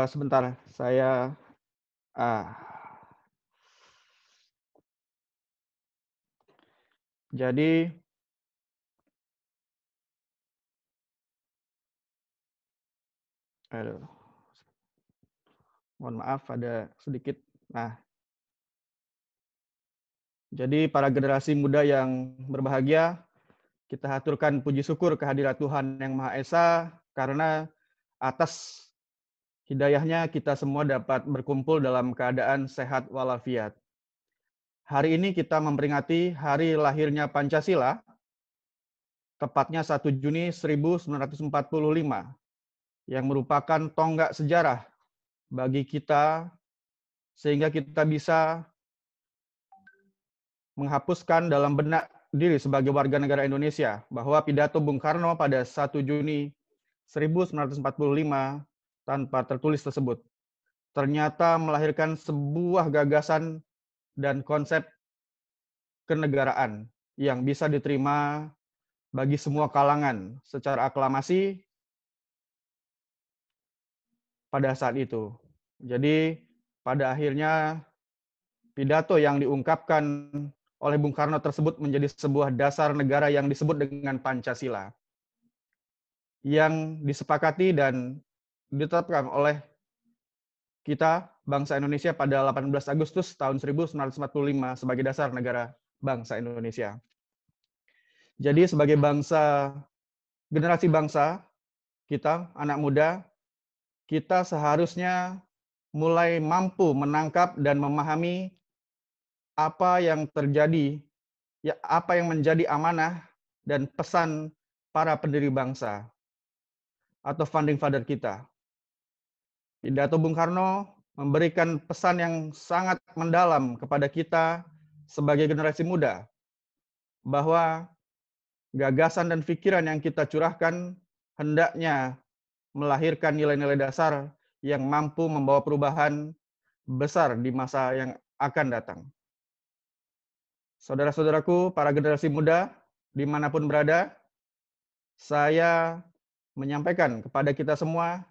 Sebentar, saya jadi mohon maaf ada sedikit. Nah, jadi para generasi muda yang berbahagia, kita haturkan puji syukur kehadirat Tuhan Yang Maha Esa, karena atas hidayahnya kita semua dapat berkumpul dalam keadaan sehat walafiat. Hari ini kita memperingati hari lahirnya Pancasila, tepatnya 1 Juni 1945, yang merupakan tonggak sejarah bagi kita, sehingga kita bisa menghapuskan dalam benak diri sebagai warga negara Indonesia bahwa pidato Bung Karno pada 1 Juni 1945 tanpa tertulis tersebut ternyata melahirkan sebuah gagasan dan konsep kenegaraan yang bisa diterima bagi semua kalangan secara aklamasi pada saat itu. Jadi pada akhirnya pidato yang diungkapkan oleh Bung Karno tersebut menjadi sebuah dasar negara yang disebut dengan Pancasila, yang disepakati dan ditetapkan oleh kita, bangsa Indonesia, pada 18 Agustus tahun 1945 sebagai dasar negara bangsa Indonesia. Jadi sebagai bangsa, generasi bangsa, kita, anak muda, kita seharusnya mulai mampu menangkap dan memahami apa yang terjadi, ya, apa yang menjadi amanah dan pesan para pendiri bangsa atau founding father kita. Pidato Bung Karno memberikan pesan yang sangat mendalam kepada kita sebagai generasi muda, bahwa gagasan dan pikiran yang kita curahkan hendaknya melahirkan nilai-nilai dasar yang mampu membawa perubahan besar di masa yang akan datang. Saudara-saudaraku, para generasi muda, dimanapun berada, saya menyampaikan kepada kita semua,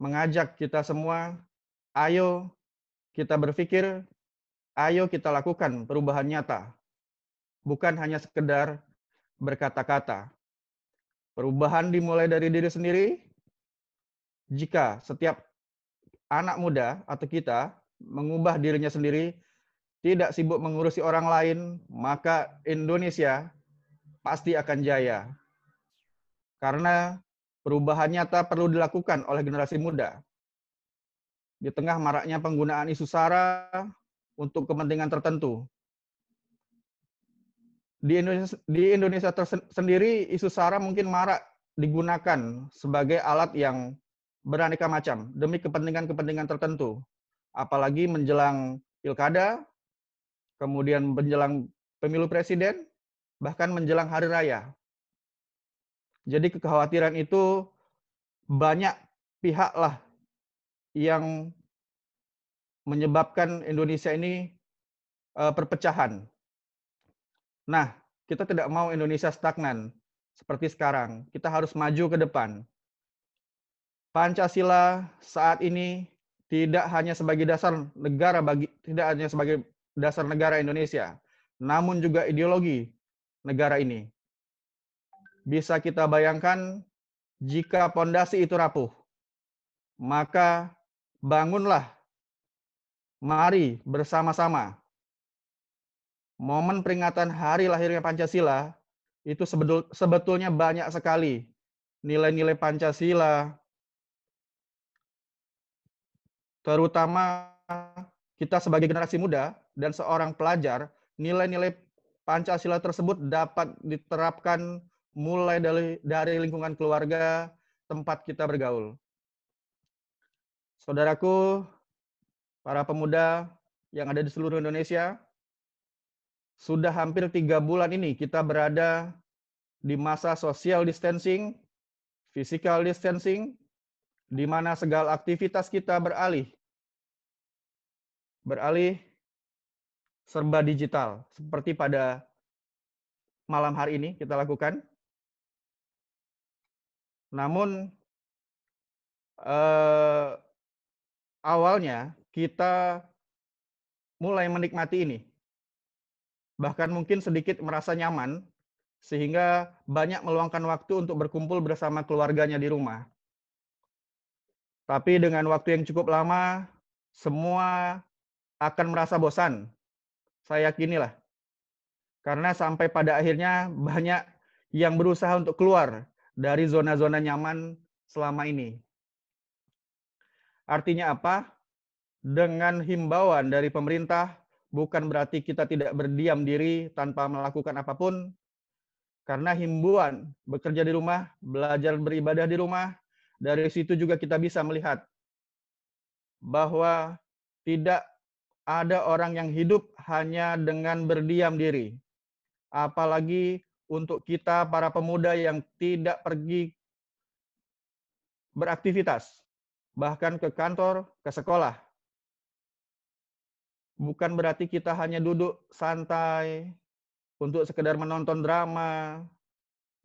mengajak kita semua, ayo kita berpikir, ayo kita lakukan perubahan nyata. Bukan hanya sekedar berkata-kata. Perubahan dimulai dari diri sendiri. Jika setiap anak muda atau kita mengubah dirinya sendiri, tidak sibuk mengurusi orang lain, maka Indonesia pasti akan jaya. Karena perubahan nyata perlu dilakukan oleh generasi muda. di tengah maraknya penggunaan isu SARA untuk kepentingan tertentu. Di Indonesia sendiri, isu SARA mungkin marak digunakan sebagai alat yang beraneka macam demi kepentingan-kepentingan tertentu. Apalagi menjelang pilkada, kemudian menjelang pemilu presiden, bahkan menjelang hari raya. Jadi kekhawatiran itu banyak pihak lah yang menyebabkan Indonesia ini perpecahan. Nah, kita tidak mau Indonesia stagnan seperti sekarang. Kita harus maju ke depan. Pancasila saat ini tidak hanya sebagai dasar negara Indonesia, namun juga ideologi negara ini. Bisa kita bayangkan jika pondasi itu rapuh, maka bangunlah, mari bersama-sama. Momen peringatan hari lahirnya Pancasila itu sebetulnya banyak sekali nilai-nilai Pancasila, terutama kita sebagai generasi muda dan seorang pelajar, nilai-nilai Pancasila tersebut dapat diterapkan mulai dari lingkungan keluarga tempat kita bergaul. Saudaraku, para pemuda yang ada di seluruh Indonesia, sudah hampir 3 bulan ini kita berada di masa social distancing, physical distancing, di mana segala aktivitas kita beralih serba digital, seperti pada malam hari ini kita lakukan. Namun, awalnya kita mulai menikmati ini. Bahkan mungkin sedikit merasa nyaman, sehingga banyak meluangkan waktu untuk berkumpul bersama keluarganya di rumah. Tapi dengan waktu yang cukup lama, semua akan merasa bosan. Saya yakinilah. Karena sampai pada akhirnya banyak yang berusaha untuk keluar dari zona-zona nyaman selama ini. Artinya apa? Dengan himbauan dari pemerintah, bukan berarti kita tidak berdiam diri tanpa melakukan apapun. Karena himbauan bekerja di rumah, belajar beribadah di rumah, dari situ juga kita bisa melihat bahwa tidak ada orang yang hidup hanya dengan berdiam diri. Apalagi untuk kita para pemuda yang tidak pergi beraktivitas, bahkan ke kantor, ke sekolah. Bukan berarti kita hanya duduk santai untuk sekedar menonton drama.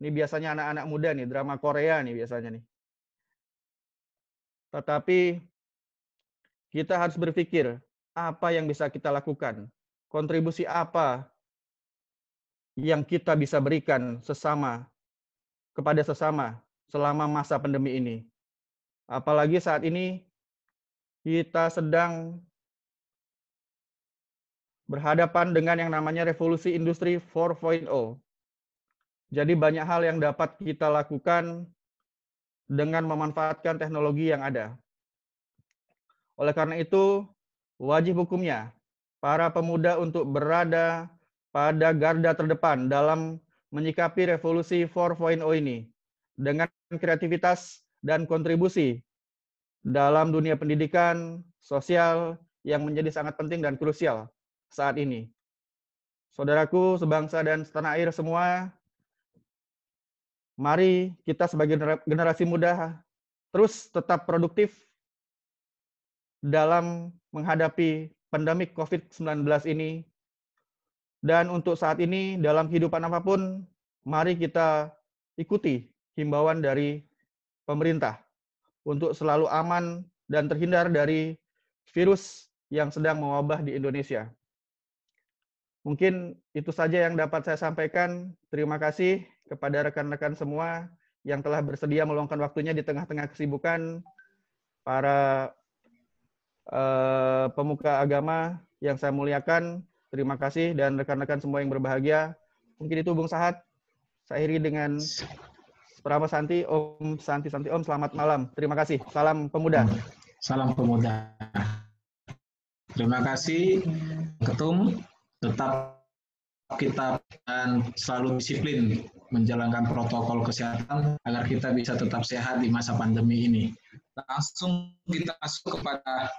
Ini biasanya anak-anak muda nih, drama Korea nih biasanya nih. Tetapi kita harus berpikir, apa yang bisa kita lakukan? Kontribusi apa yang kita bisa berikan kepada sesama selama masa pandemi ini? Apalagi saat ini kita sedang berhadapan dengan yang namanya revolusi industri 4.0. Jadi banyak hal yang dapat kita lakukan dengan memanfaatkan teknologi yang ada. Oleh karena itu, wajib hukumnya para pemuda untuk berada pada garda terdepan dalam menyikapi revolusi 4.0 ini dengan kreativitas dan kontribusi dalam dunia pendidikan, sosial yang menjadi sangat penting dan krusial saat ini. Saudaraku, sebangsa dan setanah air semua, mari kita sebagai generasi muda terus tetap produktif dalam menghadapi pandemi COVID-19 ini. Dan untuk saat ini, dalam kehidupan apapun, mari kita ikuti himbauan dari pemerintah untuk selalu aman dan terhindar dari virus yang sedang mewabah di Indonesia. Mungkin itu saja yang dapat saya sampaikan. Terima kasih kepada rekan-rekan semua yang telah bersedia meluangkan waktunya di tengah-tengah kesibukan, para pemuka agama yang saya muliakan. Terima kasih, dan rekan-rekan semua yang berbahagia. Mungkin itu Bung Sahat. Saya akhiri dengan Prama Santi, Om Santi Santi Om, selamat malam. Terima kasih. Salam pemuda. Salam pemuda. Terima kasih, Ketum. Tetap kita selalu disiplin menjalankan protokol kesehatan agar kita bisa tetap sehat di masa pandemi ini. Langsung kita masuk kepada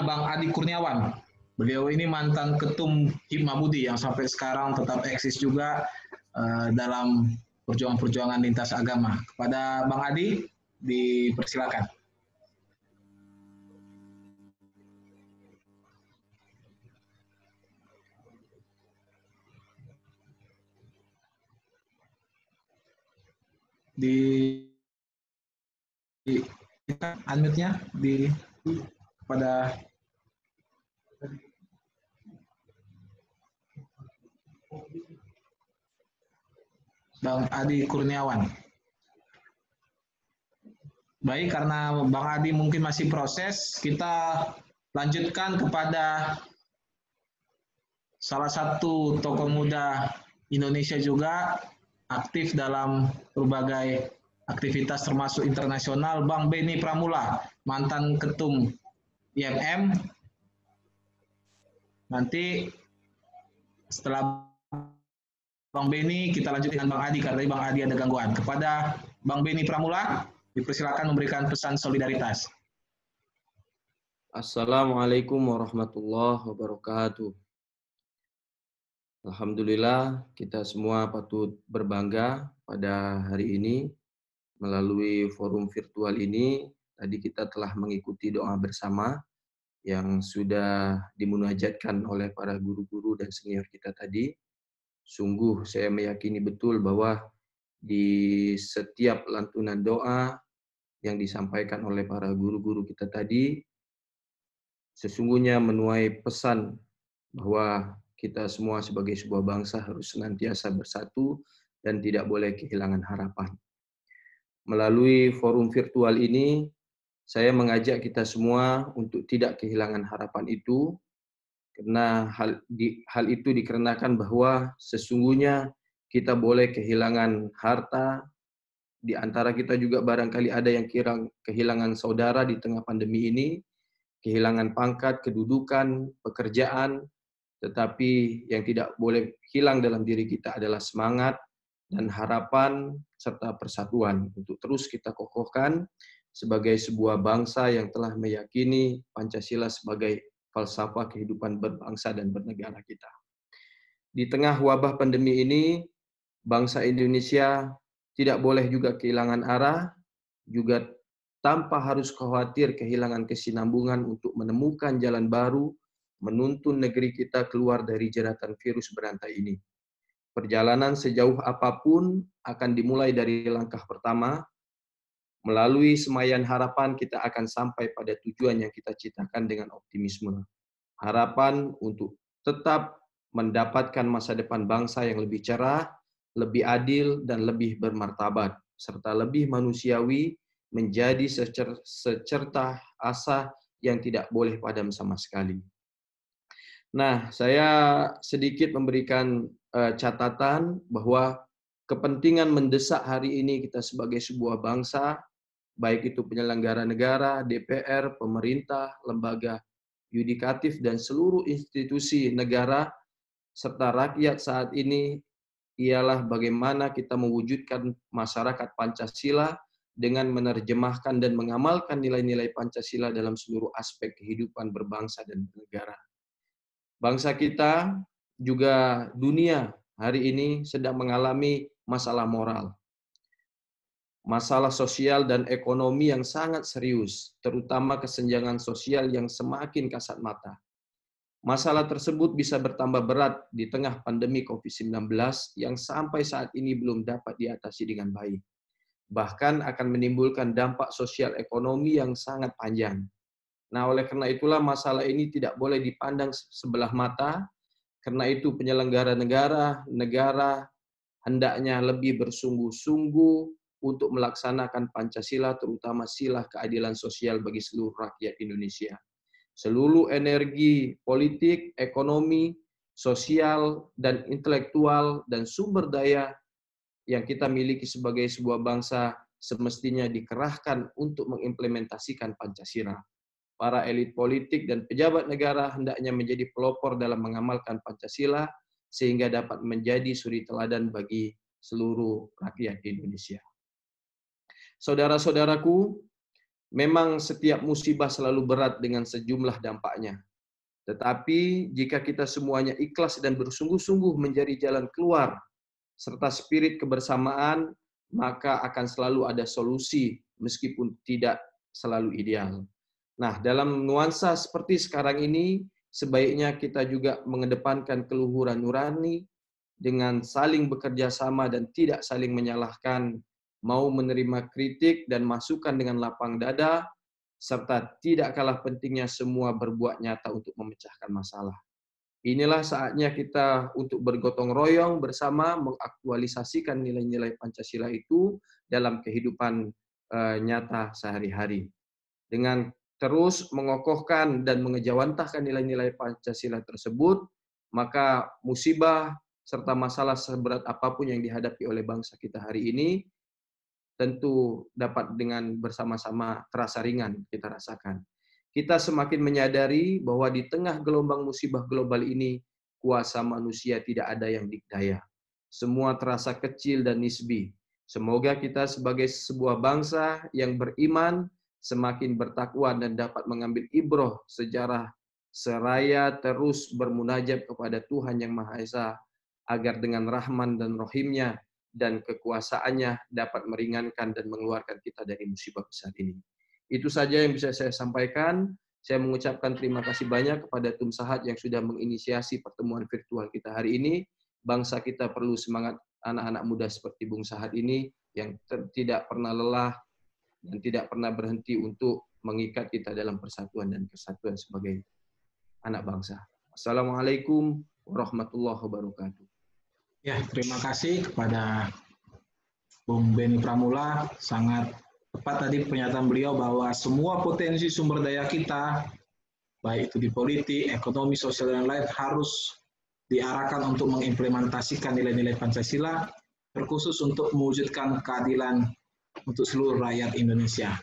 Bang Adi Kurniawan. Beliau ini mantan Ketum Hipmabudi yang sampai sekarang tetap eksis juga dalam perjuangan-perjuangan lintas agama. Kepada Bang Adi, dipersilakan. Unmute-nya kepada Bang Adi Kurniawan. Baik, karena Bang Adi mungkin masih proses, kita lanjutkan kepada salah satu tokoh muda Indonesia juga, aktif dalam berbagai aktivitas termasuk internasional, Bang Beni Pramula, mantan Ketum IMM. Nanti setelah Bang Beni, kita lanjut dengan Bang Adi, karena Bang Adi ada gangguan. Kepada Bang Beni Pramula, dipersilakan memberikan pesan solidaritas. Assalamualaikum warahmatullahi wabarakatuh. Alhamdulillah, kita semua patut berbangga pada hari ini. Melalui forum virtual ini, tadi kita telah mengikuti doa bersama yang sudah dimunajatkan oleh para guru-guru dan senior kita tadi. Sungguh saya meyakini betul bahwa di setiap lantunan doa yang disampaikan oleh para guru-guru kita tadi, sesungguhnya menuai pesan bahwa kita semua sebagai sebuah bangsa harus senantiasa bersatu dan tidak boleh kehilangan harapan. Melalui forum virtual ini, saya mengajak kita semua untuk tidak kehilangan harapan itu, karena hal itu dikarenakan bahwa sesungguhnya kita boleh kehilangan harta, di antara kita juga barangkali ada yang kehilangan saudara di tengah pandemi ini, kehilangan pangkat, kedudukan, pekerjaan, tetapi yang tidak boleh hilang dalam diri kita adalah semangat dan harapan serta persatuan untuk terus kita kokohkan sebagai sebuah bangsa yang telah meyakini Pancasila sebagai falsafah kehidupan berbangsa dan bernegara kita. Di tengah wabah pandemi ini, bangsa Indonesia tidak boleh juga kehilangan arah, juga tanpa harus khawatir kehilangan kesinambungan untuk menemukan jalan baru, menuntun negeri kita keluar dari jeratan virus berantai ini. Perjalanan sejauh apapun akan dimulai dari langkah pertama. Melalui semaian harapan kita akan sampai pada tujuan yang kita ciptakan dengan optimisme. Harapan untuk tetap mendapatkan masa depan bangsa yang lebih cerah, lebih adil, dan lebih bermartabat, serta lebih manusiawi, menjadi secerta asa yang tidak boleh padam sama sekali. Nah, saya sedikit memberikan catatan bahwa kepentingan mendesak hari ini kita sebagai sebuah bangsa, baik itu penyelenggara negara, DPR, pemerintah, lembaga yudikatif, dan seluruh institusi negara, serta rakyat saat ini, ialah bagaimana kita mewujudkan masyarakat Pancasila dengan menerjemahkan dan mengamalkan nilai-nilai Pancasila dalam seluruh aspek kehidupan berbangsa dan bernegara. Bangsa kita, juga dunia hari ini sedang mengalami masalah moral. Masalah sosial dan ekonomi yang sangat serius, terutama kesenjangan sosial yang semakin kasat mata. Masalah tersebut bisa bertambah berat di tengah pandemi COVID-19 yang sampai saat ini belum dapat diatasi dengan baik. Bahkan akan menimbulkan dampak sosial ekonomi yang sangat panjang. Nah, oleh karena itulah masalah ini tidak boleh dipandang sebelah mata, karena itu penyelenggara negara hendaknya lebih bersungguh-sungguh untuk melaksanakan Pancasila, terutama sila keadilan sosial bagi seluruh rakyat Indonesia. Seluruh energi politik, ekonomi, sosial, dan intelektual, dan sumber daya yang kita miliki sebagai sebuah bangsa semestinya dikerahkan untuk mengimplementasikan Pancasila. Para elit politik dan pejabat negara hendaknya menjadi pelopor dalam mengamalkan Pancasila sehingga dapat menjadi suri teladan bagi seluruh rakyat Indonesia. Saudara-saudaraku, memang setiap musibah selalu berat dengan sejumlah dampaknya. Tetapi jika kita semuanya ikhlas dan bersungguh-sungguh mencari jalan keluar, serta spirit kebersamaan, maka akan selalu ada solusi meskipun tidak selalu ideal. Nah, dalam nuansa seperti sekarang ini, sebaiknya kita juga mengedepankan keluhuran nurani dengan saling bekerja sama dan tidak saling menyalahkan, mau menerima kritik dan masukan dengan lapang dada, serta tidak kalah pentingnya semua berbuat nyata untuk memecahkan masalah. Inilah saatnya kita untuk bergotong royong bersama mengaktualisasikan nilai-nilai Pancasila itu dalam kehidupan nyata sehari-hari. Dengan terus mengokohkan dan mengejawantahkan nilai-nilai Pancasila tersebut, maka musibah serta masalah seberat apapun yang dihadapi oleh bangsa kita hari ini tentu dapat dengan bersama-sama terasa ringan kita rasakan. Kita semakin menyadari bahwa di tengah gelombang musibah global ini, kuasa manusia tidak ada yang dikdaya. Semua terasa kecil dan nisbi. Semoga kita sebagai sebuah bangsa yang beriman, semakin bertakwa dan dapat mengambil ibroh sejarah seraya terus bermunajat kepada Tuhan Yang Maha Esa, agar dengan rahman dan rohimnya dan kekuasaannya dapat meringankan dan mengeluarkan kita dari musibah besar ini. Itu saja yang bisa saya sampaikan. Saya mengucapkan terima kasih banyak kepada Tum Sahat yang sudah menginisiasi pertemuan virtual kita hari ini. Bangsa kita perlu semangat anak-anak muda seperti Bung Sahat ini yang tidak pernah lelah dan tidak pernah berhenti untuk mengikat kita dalam persatuan dan kesatuan sebagai anak bangsa. Assalamualaikum warahmatullahi wabarakatuh. Ya, terima kasih kepada Bung Beni Pramula. Sangat tepat tadi pernyataan beliau bahwa semua potensi sumber daya kita, baik itu di politik, ekonomi, sosial, dan lain, harus diarahkan untuk mengimplementasikan nilai-nilai Pancasila, terkhusus untuk mewujudkan keadilan untuk seluruh rakyat Indonesia.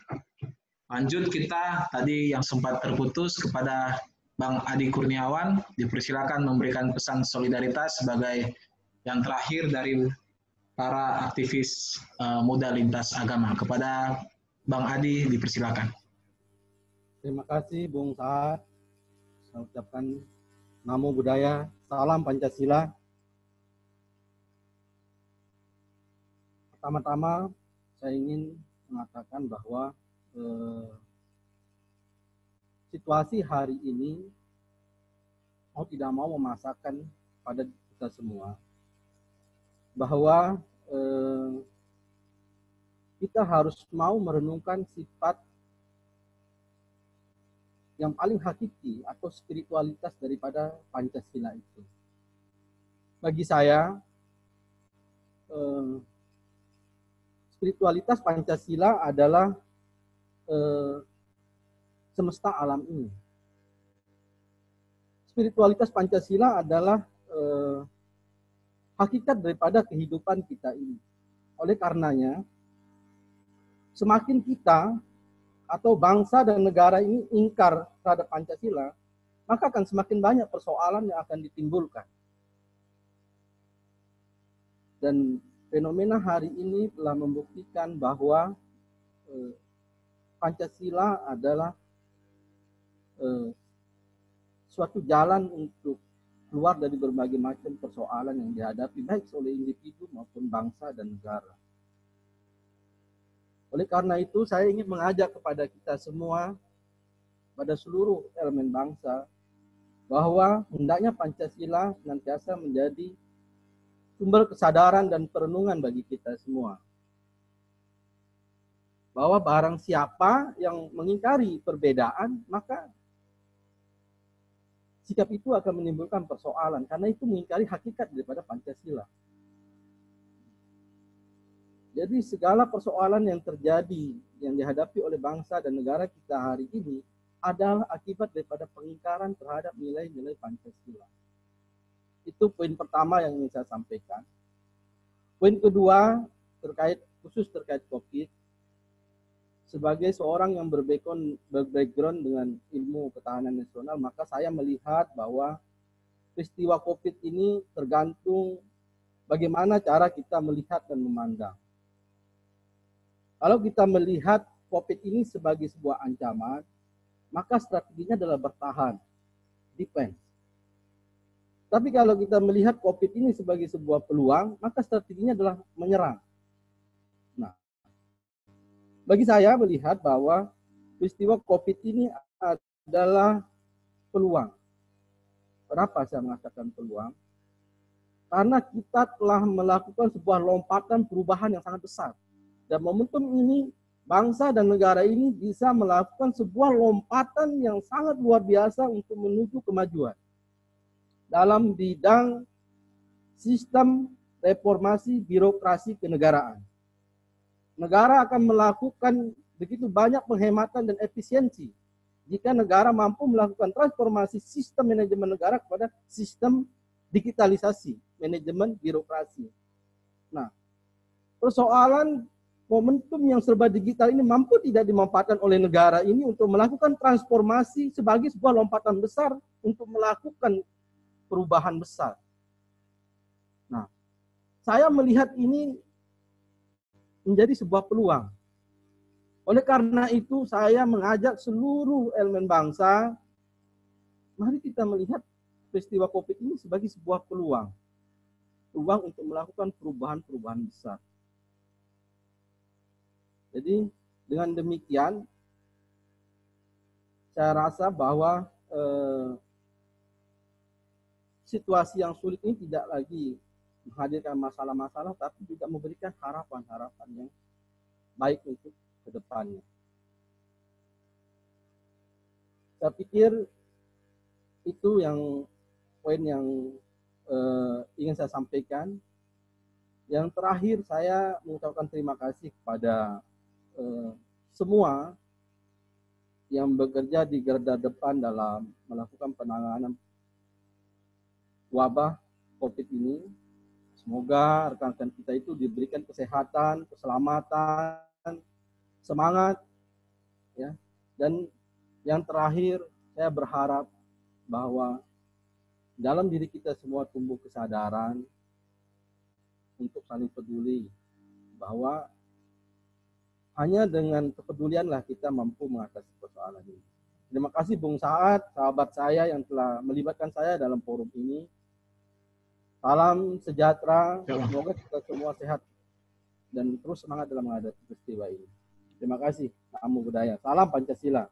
Lanjut kita tadi yang sempat terputus kepada Bang Adi Kurniawan, dipersilakan memberikan pesan solidaritas sebagai yang terakhir dari para aktivis muda lintas agama. Kepada Bang Adi, dipersilakan. Terima kasih Bung Sahat. Saya ucapkan namo buddhaya, salam Pancasila. Pertama-tama saya ingin mengatakan bahwa situasi hari ini mau tidak mau memasakkan pada kita semua bahwa kita harus mau merenungkan sifat yang paling hakiki atau spiritualitas daripada Pancasila itu. Bagi saya, spiritualitas Pancasila adalah semesta alam ini. Spiritualitas Pancasila adalah hakikat daripada kehidupan kita ini. Oleh karenanya, semakin kita atau bangsa dan negara ini ingkar terhadap Pancasila, maka akan semakin banyak persoalan yang akan ditimbulkan. Dan fenomena hari ini telah membuktikan bahwa Pancasila adalah suatu jalan untuk keluar dari berbagai macam persoalan yang dihadapi baik oleh individu maupun bangsa dan negara. Oleh karena itu, saya ingin mengajak kepada kita semua, pada seluruh elemen bangsa, bahwa hendaknya Pancasila senantiasa menjadi sumber kesadaran dan perenungan bagi kita semua. Bahwa barang siapa yang mengingkari perbedaan, maka sikap itu akan menimbulkan persoalan, karena itu mengingkari hakikat daripada Pancasila. Jadi segala persoalan yang terjadi, yang dihadapi oleh bangsa dan negara kita hari ini adalah akibat daripada pengingkaran terhadap nilai-nilai Pancasila. Itu poin pertama yang ingin saya sampaikan. Poin kedua, khusus terkait COVID, sebagai seorang yang berbackground dengan ilmu ketahanan nasional, maka saya melihat bahwa peristiwa COVID ini tergantung bagaimana cara kita melihat dan memandang. Kalau kita melihat COVID ini sebagai sebuah ancaman, maka strateginya adalah bertahan, defense. Tapi kalau kita melihat COVID ini sebagai sebuah peluang, maka strateginya adalah menyerang. Nah, bagi saya melihat bahwa peristiwa COVID ini adalah peluang. Kenapa saya mengatakan peluang? Karena kita telah melakukan sebuah lompatan perubahan yang sangat besar. Dan momentum ini, bangsa dan negara ini bisa melakukan sebuah lompatan yang sangat luar biasa untuk menuju kemajuan. Dalam bidang sistem reformasi birokrasi kenegaraan. Negara akan melakukan begitu banyak penghematan dan efisiensi jika negara mampu melakukan transformasi sistem manajemen negara kepada sistem digitalisasi manajemen birokrasi. Nah, persoalan momentum yang serba digital ini mampu tidak dimanfaatkan oleh negara ini untuk melakukan transformasi sebagai sebuah lompatan besar untuk melakukan perubahan besar. Nah, saya melihat ini menjadi sebuah peluang. Oleh karena itu, saya mengajak seluruh elemen bangsa, mari kita melihat peristiwa COVID ini sebagai sebuah peluang. Peluang untuk melakukan perubahan-perubahan besar. Jadi, dengan demikian, saya rasa bahwa situasi yang sulit ini tidak lagi menghadirkan masalah-masalah, tapi juga memberikan harapan-harapan yang baik untuk ke depannya. Saya pikir itu yang poin yang ingin saya sampaikan. Yang terakhir, saya mengucapkan terima kasih kepada semua yang bekerja di garda depan dalam melakukan penanganan wabah COVID ini. Semoga rekan-rekan kita itu diberikan kesehatan, keselamatan, semangat, ya. Dan yang terakhir, saya berharap bahwa dalam diri kita semua tumbuh kesadaran untuk saling peduli, bahwa hanya dengan kepedulianlah kita mampu mengatasi persoalan ini. Terima kasih Bung Saad, sahabat saya yang telah melibatkan saya dalam forum ini. Salam sejahtera, semoga kita semua sehat dan terus semangat dalam menghadapi peristiwa ini. Terima kasih. Namo Buddhaya. Salam Pancasila.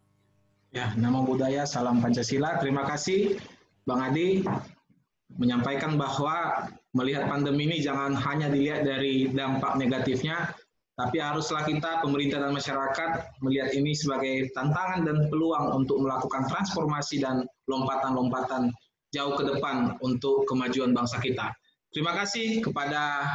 Ya, Namo Buddhaya, salam Pancasila. Terima kasih Bang Adi menyampaikan bahwa melihat pandemi ini jangan hanya dilihat dari dampak negatifnya, tapi haruslah kita, pemerintah dan masyarakat, melihat ini sebagai tantangan dan peluang untuk melakukan transformasi dan lompatan-lompatan jauh ke depan untuk kemajuan bangsa kita. Terima kasih kepada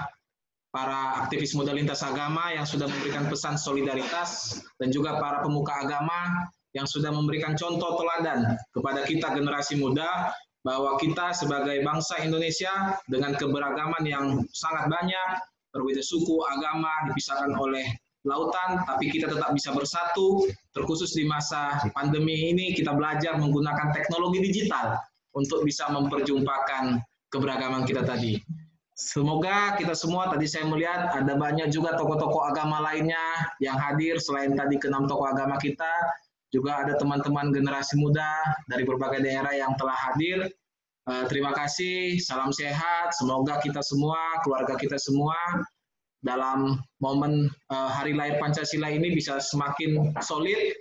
para aktivis muda lintas agama yang sudah memberikan pesan solidaritas dan juga para pemuka agama yang sudah memberikan contoh teladan kepada kita generasi muda bahwa kita sebagai bangsa Indonesia dengan keberagaman yang sangat banyak, berbeda suku, agama, dipisahkan oleh lautan, tapi kita tetap bisa bersatu, terkhusus di masa pandemi ini kita belajar menggunakan teknologi digital untuk bisa memperjumpakan keberagaman kita tadi. Semoga kita semua, tadi saya melihat ada banyak juga tokoh-tokoh agama lainnya yang hadir, selain tadi ke-6 tokoh agama kita, juga ada teman-teman generasi muda dari berbagai daerah yang telah hadir. Terima kasih, salam sehat, semoga kita semua, keluarga kita semua, dalam momen Hari Lahir Pancasila ini bisa semakin solid,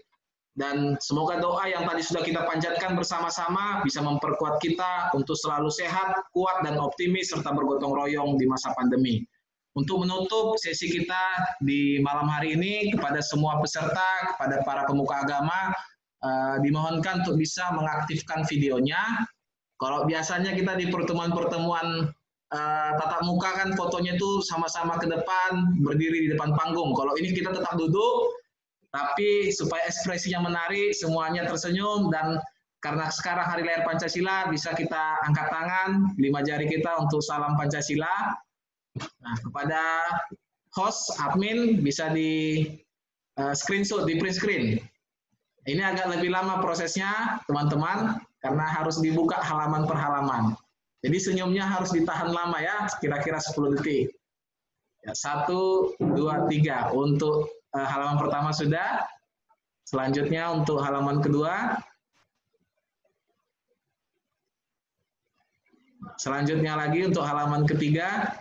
dan semoga doa yang tadi sudah kita panjatkan bersama-sama bisa memperkuat kita untuk selalu sehat, kuat, dan optimis, serta bergotong royong di masa pandemi. Untuk menutup sesi kita di malam hari ini, kepada semua peserta, kepada para pemuka agama, dimohonkan untuk bisa mengaktifkan videonya. Kalau biasanya kita di pertemuan-pertemuan tatap muka kan fotonya itu sama-sama ke depan, berdiri di depan panggung. Kalau ini kita tetap duduk, tapi supaya ekspresinya menarik, semuanya tersenyum, dan karena sekarang Hari Lahir Pancasila, bisa kita angkat tangan, 5 jari kita untuk salam Pancasila. Nah, kepada host, admin, bisa screenshot di print screen. Ini agak lebih lama prosesnya, teman-teman, karena harus dibuka halaman per halaman. Jadi senyumnya harus ditahan lama ya, kira-kira 10 detik. Ya, 1, 2, 3. Untuk halaman pertama sudah. Selanjutnya untuk halaman kedua. Selanjutnya lagi untuk halaman ketiga.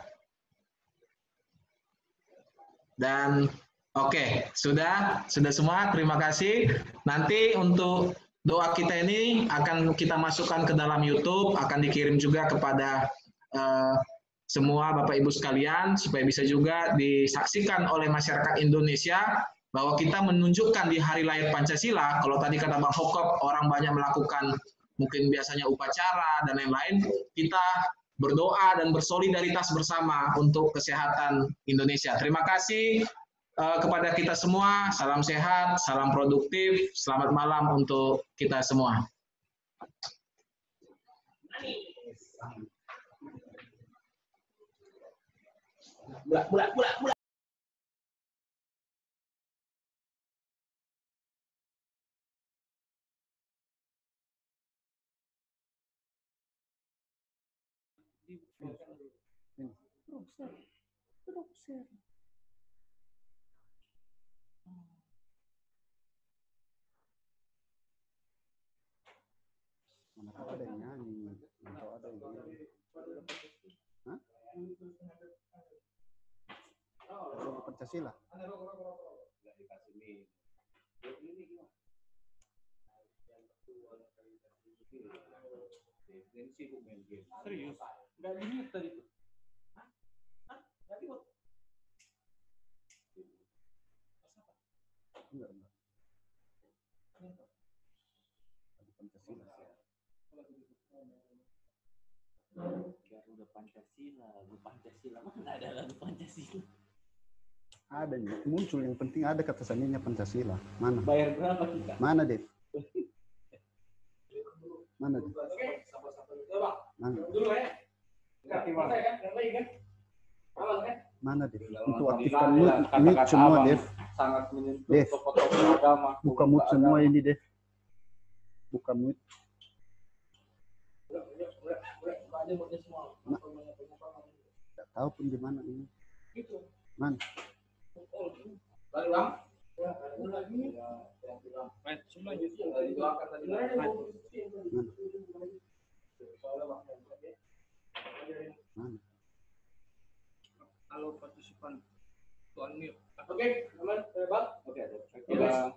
Dan oke, sudah semua. Terima kasih. Nanti untuk doa kita ini akan kita masukkan ke dalam YouTube, akan dikirim juga kepada semua Bapak Ibu sekalian, supaya bisa juga disaksikan oleh masyarakat Indonesia bahwa kita menunjukkan di Hari Lahir Pancasila. Kalau tadi kata Bang Hokop, orang banyak melakukan mungkin biasanya upacara dan lain-lain, kita berdoa dan bersolidaritas bersama untuk kesehatan Indonesia. Terima kasih kepada kita semua. Salam sehat, salam produktif, selamat malam untuk kita semua. Mana ada yang nyanyi, atau ada yang nyanyi. Hah? Pancasila. Serius? Nggak di-mute tadi tuh. Nggak di-mute. Enggak. Pancasila. Garuda Pancasila, lagu Pancasila. Mana ada lagu Pancasila? Ada muncul, yang penting ada kata saninya Pancasila. Mana? Bayar berapa kita? Mana, Dev? Mana, Dev? Mana? Dulu ya. Mana, Dev? Untuk aktifkan mute semua, Dev. Sangat menyentuh Dev. tokoh-tokoh agama. Buka mute semua ini, Dev. Buka mute. Tidak tahu pun di mana ini. Mana? Kalau partisipan tuan mute. Oke, aman, Bang. Oke, ada.